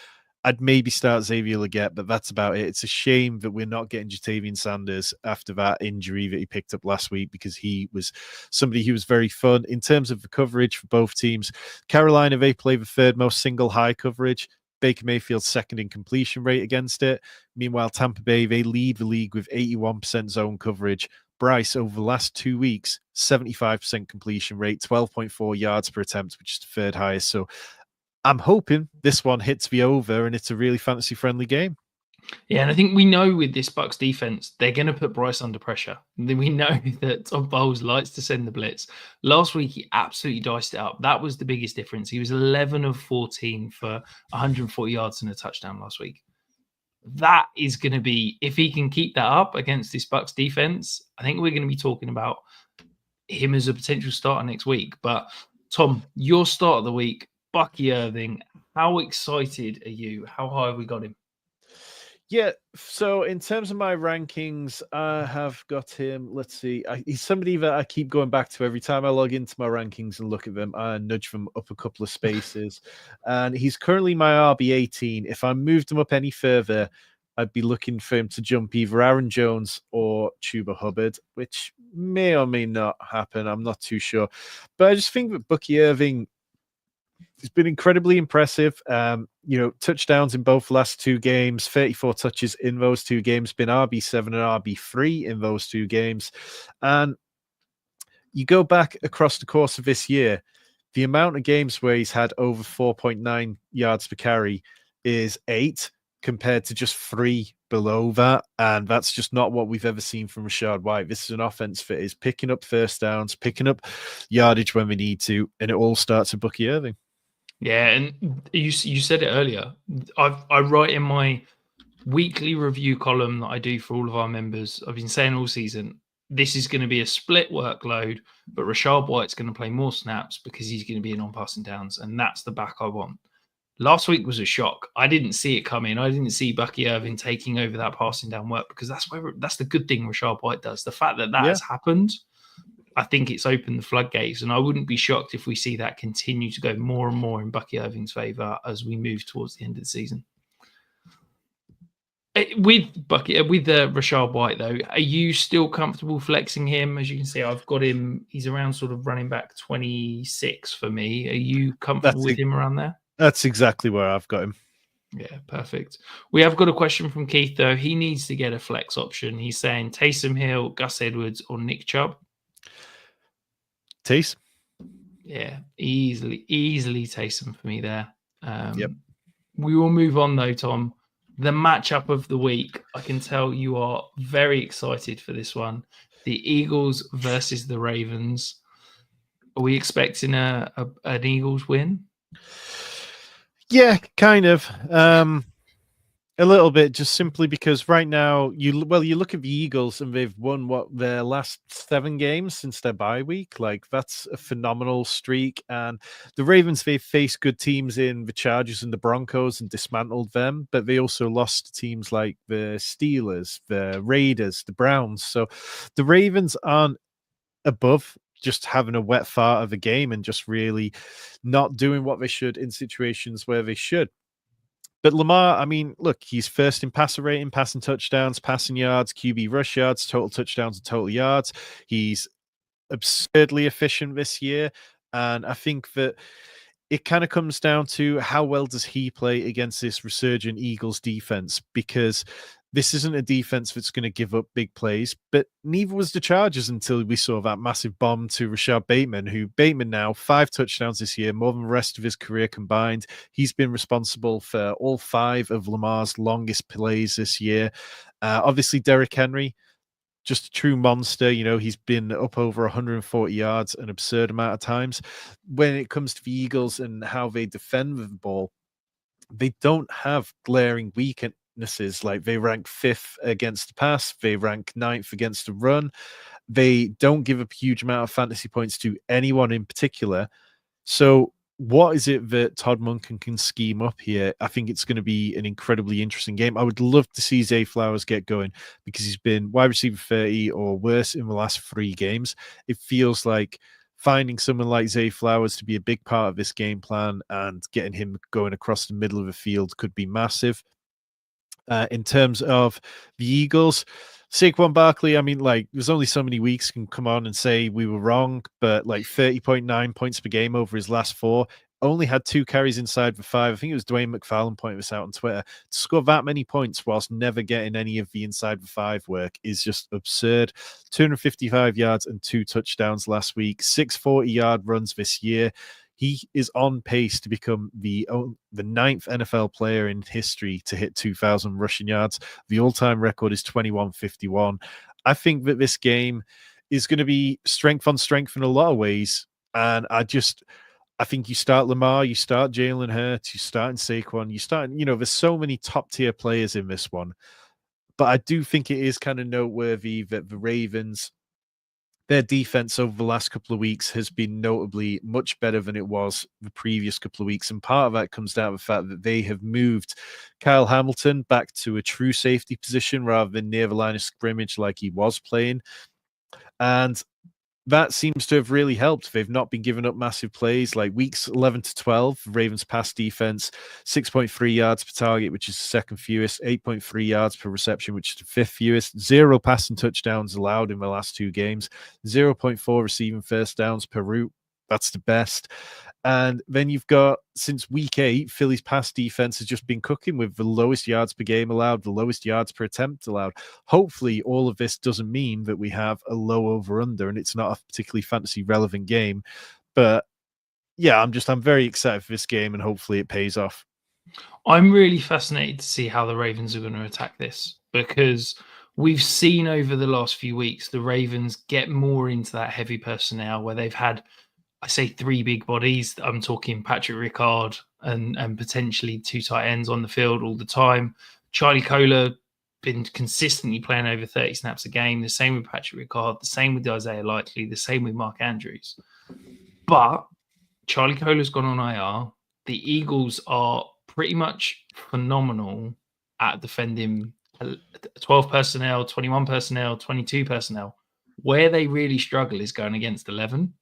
I'd maybe start Xavier Legette, but that's about it. It's a shame that we're not getting Jatavian Sanders after that injury that he picked up last week, because he was somebody who was very fun. In terms of the coverage for both teams, Carolina, they play the 3rd most single high coverage. Baker Mayfield's 2nd in completion rate against it. Meanwhile, Tampa Bay, they lead the league with 81% zone coverage. Bryce, over the last 2 weeks, 75% completion rate, 12.4 yards per attempt, which is the 3rd highest. So I'm hoping this one hits the over and it's a really fantasy-friendly game. Yeah, and I think we know with this Bucs defense, they're going to put Bryce under pressure. We know that Todd Bowles likes to send the blitz. Last week, he absolutely diced it up. That was the biggest difference. He was 11 of 14 for 140 yards and a touchdown last week. That is going to be, if he can keep that up against this Bucs defense, I think we're going to be talking about him as a potential starter next week. But Tom, your start of the week, Bucky Irving, how excited are you? How high have we got him? Yeah, so in terms of my rankings, I have got him. Let's see. He's somebody that I keep going back to every time I log into my rankings and look at them. I nudge them up a couple of spaces. And he's currently my RB18. If I moved him up any further, I'd be looking for him to jump either Aaron Jones or Chuba Hubbard, which may or may not happen. I'm not too sure. But I just think that Bucky Irving, He's been incredibly impressive. Touchdowns in both last 2 games, 34 touches in those 2 games, been RB7 and RB3 in those 2 games. And you go back across the course of this year, the amount of games where he's had over 4.9 yards per carry is 8 compared to just 3 below that. And that's just not what we've ever seen from Rachaad White. This is an offense that is picking up first downs, picking up yardage when we need to, and it all starts with Bucky Irving. Yeah, and you said it earlier. I write in my weekly review column that I do for all of our members. I've been saying all season, this is going to be a split workload, but Rachaad White's going to play more snaps because he's going to be in on passing downs, and that's the back I want. Last week was a shock. I didn't see it coming. I didn't see Bucky Irving taking over that passing down work because that's the good thing Rachaad White does. The fact that has happened, I think it's opened the floodgates, and I wouldn't be shocked if we see that continue to go more and more in Bucky Irving's favor as we move towards the end of the season. With Rachaad White, though, are you still comfortable flexing him? As you can see, I've got him. He's around sort of running back 26 for me. Are you comfortable with him around there? That's exactly where I've got him. Yeah, perfect. We have got a question from Keith, though. He needs to get a flex option. He's saying Taysom Hill, Gus Edwards, or Nick Chubb. Taysom. Yeah, easily Taysom for me there. Yep. We will move on, though, Tom. The matchup of the week. I can tell you are very excited for this one. The Eagles versus the Ravens. Are we expecting an Eagles win? Yeah, kind of. A little bit, just simply because right now you look at the Eagles and they've won their last 7 games since their bye week. Like, that's a phenomenal streak. And the Ravens, they've faced good teams in the Chargers and the Broncos and dismantled them, but they also lost to teams like the Steelers, the Raiders, the Browns. So the Ravens aren't above just having a wet fart of a game and just really not doing what they should in situations where they should. But Lamar, I mean, look, he's first in passer rating, passing touchdowns, passing yards, QB rush yards, total touchdowns, and total yards. He's absurdly efficient this year. And I think that it kind of comes down to how well does he play against this resurgent Eagles defense, because this isn't a defense that's going to give up big plays, but neither was the Chargers until we saw that massive bomb to Rashad Bateman, who Bateman now 5 touchdowns this year, more than the rest of his career combined. He's been responsible for all 5 of Lamar's longest plays this year. Obviously, Derrick Henry, just a true monster. You know, he's been up over 140 yards an absurd amount of times. When it comes to the Eagles and how they defend the ball, they don't have glaring weaknesses. Like, they rank 5th against the pass, they rank 9th against the run. They don't give a huge amount of fantasy points to anyone in particular. So what is it that Todd Monken can scheme up here? I think it's going to be an incredibly interesting game. I would love to see Zay Flowers get going because he's been wide receiver 30 or worse in the last 3 games. It feels like finding someone like Zay Flowers to be a big part of this game plan and getting him going across the middle of the field could be massive. In terms of the Eagles, Saquon Barkley, I mean, like, there's only so many weeks can come on and say we were wrong, but like 30.9 points per game over his last 4, only had 2 carries inside the 5. I think it was Dwayne McFarland pointed this out on Twitter. To score that many points whilst never getting any of the inside the 5 work is just absurd. 255 yards and 2 touchdowns last week, 6 40-yard runs this year. He is on pace to become the 9th NFL player in history to hit 2,000 rushing yards. The all-time record is 2151. I think that this game is going to be strength on strength in a lot of ways. And I think you start Lamar, you start Jalen Hurts, you start Saquon, there's so many top-tier players in this one. But I do think it is kind of noteworthy that the Ravens, their defense over the last couple of weeks has been notably much better than it was the previous couple of weeks. And part of that comes down to the fact that they have moved Kyle Hamilton back to a true safety position rather than near the line of scrimmage like he was playing. And that seems to have really helped. They've not been giving up massive plays. Like weeks 11 to 12, Ravens pass defense, 6.3 yards per target, which is the second fewest, 8.3 yards per reception, which is the 5th fewest, 0 passing touchdowns allowed in the last 2 games, 0.4 receiving first downs per route. That's the best. And then you've got, since week 8, Philly's pass defense has just been cooking with the lowest yards per game allowed, the lowest yards per attempt allowed. Hopefully, all of this doesn't mean that we have a low over-under and it's not a particularly fantasy relevant game. But yeah, I'm very excited for this game and hopefully it pays off. I'm really fascinated to see how the Ravens are going to attack this, because we've seen over the last few weeks the Ravens get more into that heavy personnel where they've had, I say, 3 big bodies. I'm talking Patrick Ricard and potentially 2 tight ends on the field all the time. Charlie Kohler been consistently playing over 30 snaps a game. The same with Patrick Ricard. The same with Isaiah Likely. The same with Mark Andrews. But Charlie Kohler's gone on IR. The Eagles are pretty much phenomenal at defending 12 personnel, 21 personnel, 22 personnel. Where they really struggle is going against 11.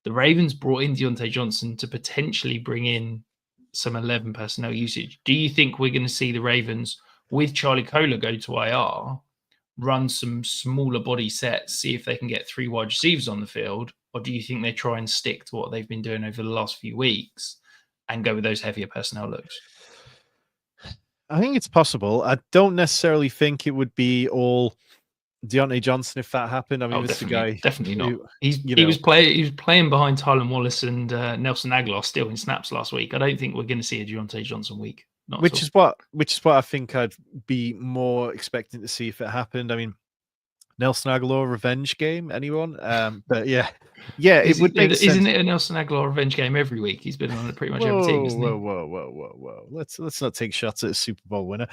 The Ravens brought in Deontay Johnson to potentially bring in some 11 personnel usage. Do you think we're going to see the Ravens, with Charlie Kohler, go to IR, run some smaller body sets, see if they can get 3 wide receivers on the field? Or do you think they try and stick to what they've been doing over the last few weeks and go with those heavier personnel looks? I think it's possible. I don't necessarily think it would be all Deontay Johnson if that happened. I mean, this is the guy. Definitely not. He was playing behind Tylan Wallace and Nelson Aguilar still in snaps last week. I don't think we're going to see a Deontay Johnson week. Which is what I think I'd be more expecting to see if it happened. I mean, Nelson Aguilar revenge game, anyone? But yeah, it would make sense. Isn't it a Nelson Aguilar revenge game every week? He's been on it pretty much every team, isn't he? Whoa. Let's not take shots at a Super Bowl winner.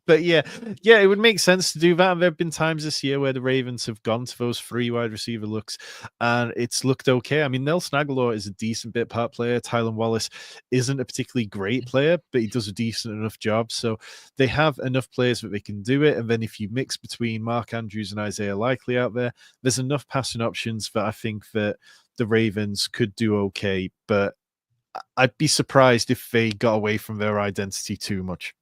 But yeah, it would make sense to do that. And there have been times this year where the Ravens have gone to those 3 wide receiver looks and it's looked okay. I mean, Nelson Aguilar is a decent bit part player. Tylan Wallace isn't a particularly great player, but he does a decent enough job. So they have enough players that they can do it. And then if you mix between Mark Andrews and Isaiah Likely out there, there's enough passing options that I think that the Ravens could do okay. But I'd be surprised if they got away from their identity too much.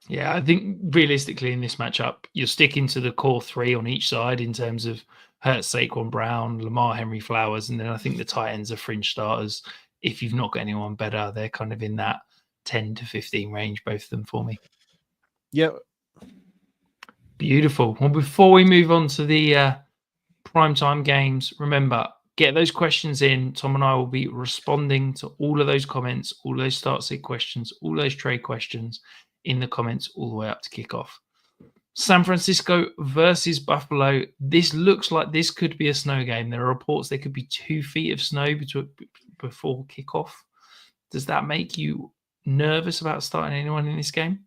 Yeah, I think realistically in this matchup, you're sticking to the core 3 on each side in terms of Hurts, Saquon Brown, Lamar, Henry, Flowers, and then I think the tight ends are fringe starters. If you've not got anyone better, they're kind of in that 10 to 15 range, both of them for me. Yeah. Beautiful. Well, before we move on to the primetime games, remember, get those questions in. Tom and I will be responding to all of those comments, all those start sit questions, all those trade questions in the comments all the way up to kickoff. San Francisco versus Buffalo. This looks like this could be a snow game. There are reports there could be 2 feet of snow before kickoff. Does that make you nervous about starting anyone in this game?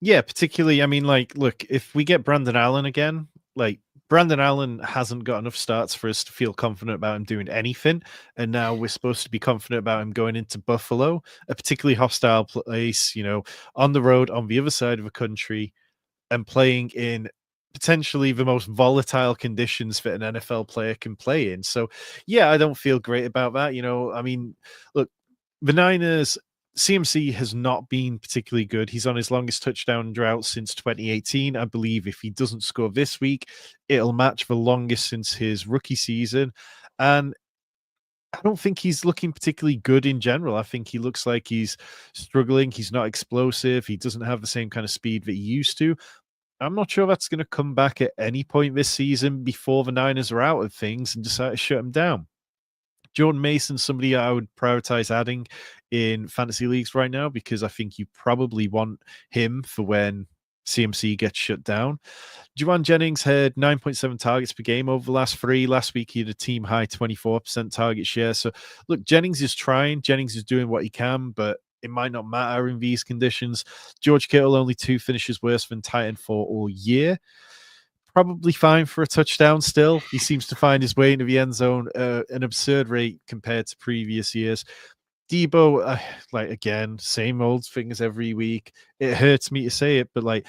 Yeah, particularly, I mean, like, look, if we get Brandon Allen again, like, Brandon Allen hasn't got enough starts for us to feel confident about him doing anything. And now we're supposed to be confident about him going into Buffalo, a particularly hostile place, on the road, on the other side of the country, and playing in potentially the most volatile conditions that an NFL player can play in. So, yeah, I don't feel great about that. I mean, look, the Niners, CMC has not been particularly good. He's on his longest touchdown drought since 2018. I believe if he doesn't score this week, it'll match the longest since his rookie season. And I don't think he's looking particularly good in general. I think he looks like he's struggling. He's not explosive. He doesn't have the same kind of speed that he used to. I'm not sure that's going to come back at any point this season before the Niners are out of things and decide to shut him down. Jordan Mason, somebody I would prioritize adding in fantasy leagues right now because I think you probably want him for when CMC gets shut down. Juwan Jennings had 9.7 targets per game over the last 3. Last week, he had a team high 24% target share. So, look, Jennings is trying. Jennings is doing what he can, but it might not matter in these conditions. George Kittle, only 2 finishes worse than tight end for all year. Probably fine for a touchdown still. He seems to find his way into the end zone an absurd rate compared to previous years. Debo, again, same old things every week. It hurts me to say it, but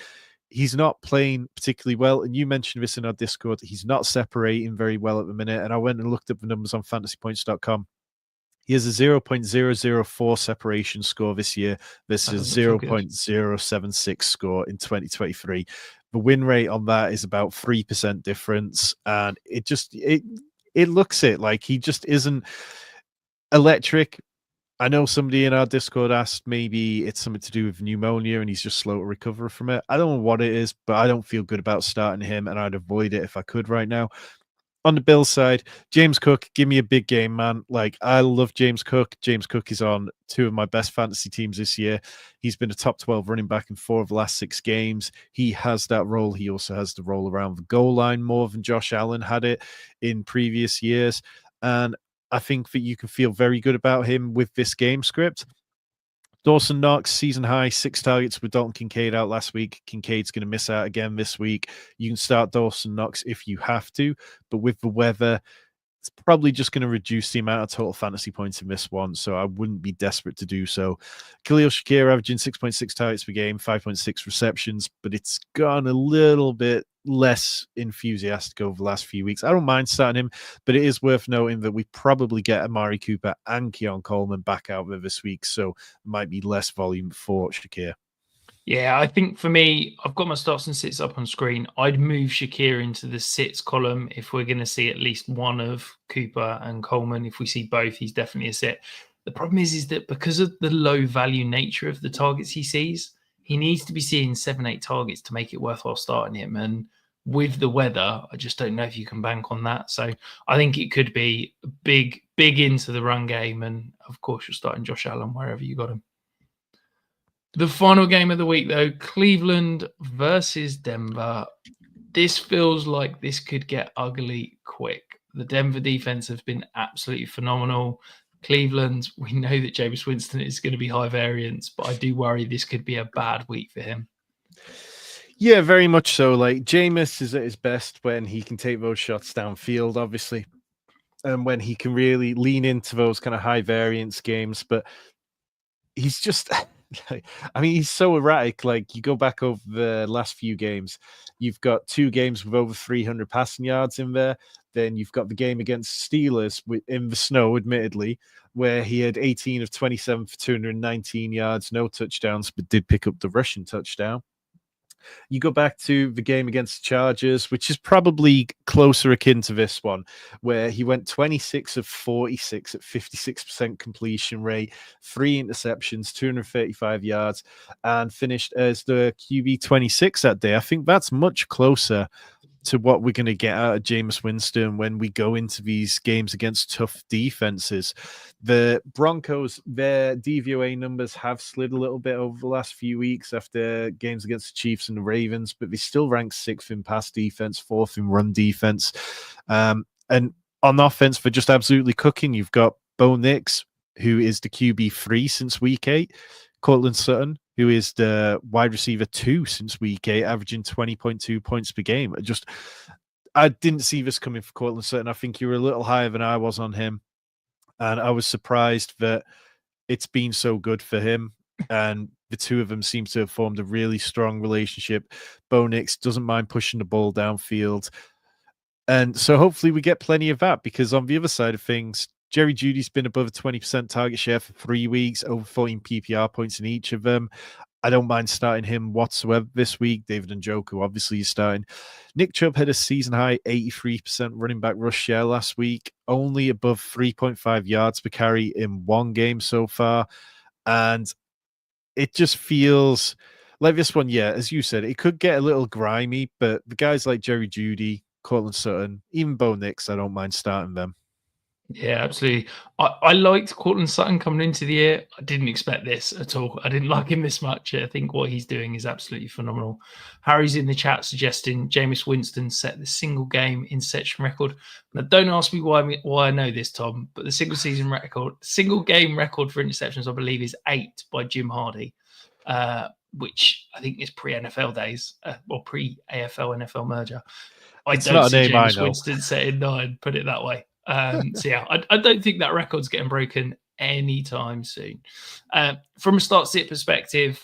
he's not playing particularly well. And you mentioned this in our Discord. He's not separating very well at the minute. And I went and looked up the numbers on fantasypoints.com. He has a 0.004 separation score this year versus 0.076 score in 2023. The win rate on that is about 3% difference. And it looks like he just isn't electric. I know somebody in our Discord asked maybe it's something to do with pneumonia and he's just slow to recover from it. I don't know what it is, but I don't feel good about starting him, and I'd avoid it if I could right now. On the Bills side, James Cook, give me a big game, man. Like, I love James Cook. James Cook is on 2 of my best fantasy teams this year. He's been a top 12 running back in 4 of the last 6 games. He has that role. He also has the role around the goal line more than Josh Allen had it in previous years. And I think that you can feel very good about him with this game script. Dawson Knox, season high, 6 targets with Dalton Kincaid out last week. Kincaid's going to miss out again this week. You can start Dawson Knox if you have to, but with the weather, it's probably just going to reduce the amount of total fantasy points in this one, so I wouldn't be desperate to do so. Khalil Shakir averaging 6.6 targets per game, 5.6 receptions, but it's gone a little bit less enthusiastic over the last few weeks. I don't mind starting him, but it is worth noting that we probably get Amari Cooper and Keon Coleman back out there this week, so it might be less volume for Shakir. Yeah, I think for me, I've got my starts and sits up on screen. I'd move Shakir into the sits column if we're going to see at least one of Cooper and Coleman. If we see both, he's definitely a sit. The problem is that because of the low value nature of the targets he sees, he needs to be seeing 7-8 targets to make it worthwhile starting him. And with the weather, I just don't know if you can bank on that. So I think it could be big into the run game. And of course, you're starting Josh Allen wherever you got him. The final game of the week, though, Cleveland versus Denver. This feels like this could get ugly quick. The Denver defense has been absolutely phenomenal. Cleveland, we know that Jameis Winston is going to be high variance, but I do worry this could be a bad week for him. Yeah, very much so. Like, Jameis is at his best when he can take those shots downfield, obviously, and when he can really lean into those kind of high variance games. But he's just, I mean, he's so erratic. Like, you go back over the last few games, you've got 2 games with over 300 passing yards in there. Then you've got the game against Steelers in the snow, admittedly, where he had 18 of 27 for 219 yards, no touchdowns, but did pick up the rushing touchdown. You go back to the game against the Chargers, which is probably closer akin to this one, where he went 26 of 46 at 56% completion rate, 3 interceptions, 235 yards, and finished as the QB 26 that day. I think that's much closer to what we're going to get out of Jameis Winston when we go into these games against tough defenses. The Broncos, their DVOA numbers have slid a little bit over the last few weeks after games against the Chiefs and the Ravens, but they still rank 6th in pass defense, 4th in run defense. And on offense, for just absolutely cooking, you've got Bo Nix, who is the QB3 since week 8, Cortland Sutton, who is the wide receiver 2 since week 8, averaging 20.2 points per game. I didn't see this coming for Cortland Sutton. I think you were a little higher than I was on him. And I was surprised that it's been so good for him. And the 2 of them seem to have formed a really strong relationship. Bo Nix doesn't mind pushing the ball downfield. And so hopefully we get plenty of that, because on the other side of things, Jerry Jeudy's been above a 20% target share for 3 weeks, over 14 PPR points in each of them. I don't mind starting him whatsoever this week. David Njoku obviously is starting. Nick Chubb had a season-high 83% running back rush share last week, only above 3.5 yards per carry in 1 game so far. And it just feels like this one, yeah, as you said, it could get a little grimy, but the guys like Jerry Jeudy, Cortland Sutton, even Bo Nix, I don't mind starting them. Yeah, absolutely. I liked Cortland Sutton coming into the year. I didn't expect this at all. I didn't like him this much. I think what he's doing is absolutely phenomenal. Harry's in the chat suggesting Jameis Winston set the single game interception record. Now, don't ask me why I know this, Tom, but the single game record for interceptions, I believe, is 8 by Jim Hardy, which I think is pre-NFL days or pre-AFL NFL merger. I don't see Jameis Winston setting 9. Put it that way. So yeah, I don't think that record's getting broken anytime soon. From a start-sit perspective,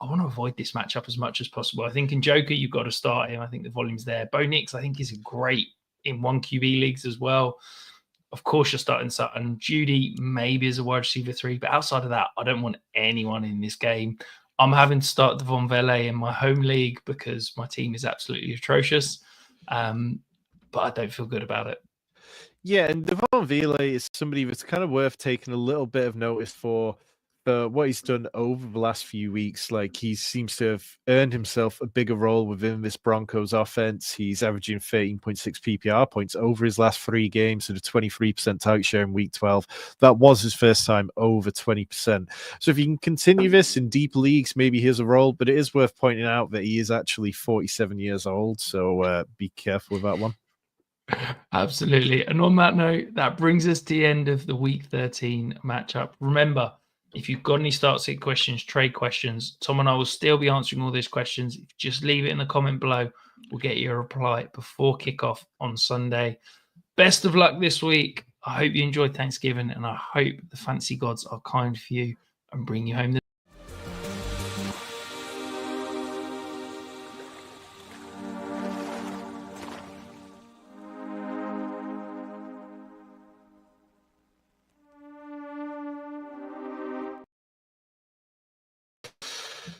I want to avoid this matchup as much as possible. I think in Joker, you've got to start him. I think the volume's there. Bo Nix, I think, is great in 1 QB leagues as well. Of course, you're starting Sutton. Jeudy maybe as a wide receiver 3, but outside of that, I don't want anyone in this game. I'm having to start Devon Vele in my home league because my team is absolutely atrocious. But I don't feel good about it. Yeah, and Devon Vila is somebody that's kind of worth taking a little bit of notice for what he's done over the last few weeks. Like, he seems to have earned himself a bigger role within this Broncos offense. He's averaging 13.6 PPR points over his last 3 games at a 23% target share in week 12. That was his first time over 20%. So if you can continue this in deep leagues, maybe he has a role, but it is worth pointing out that he is actually 47 years old. So be careful with that one. Absolutely. And on that note, that brings us to the end of the week 13 matchup. Remember, if you've got any start sit questions, trade questions, Tom and I will still be answering all those questions. Just leave it in the comment below. We'll get you a reply before kickoff on Sunday. Best of luck this week. I hope you enjoyed Thanksgiving, and I hope the fancy gods are kind for you and bring you home the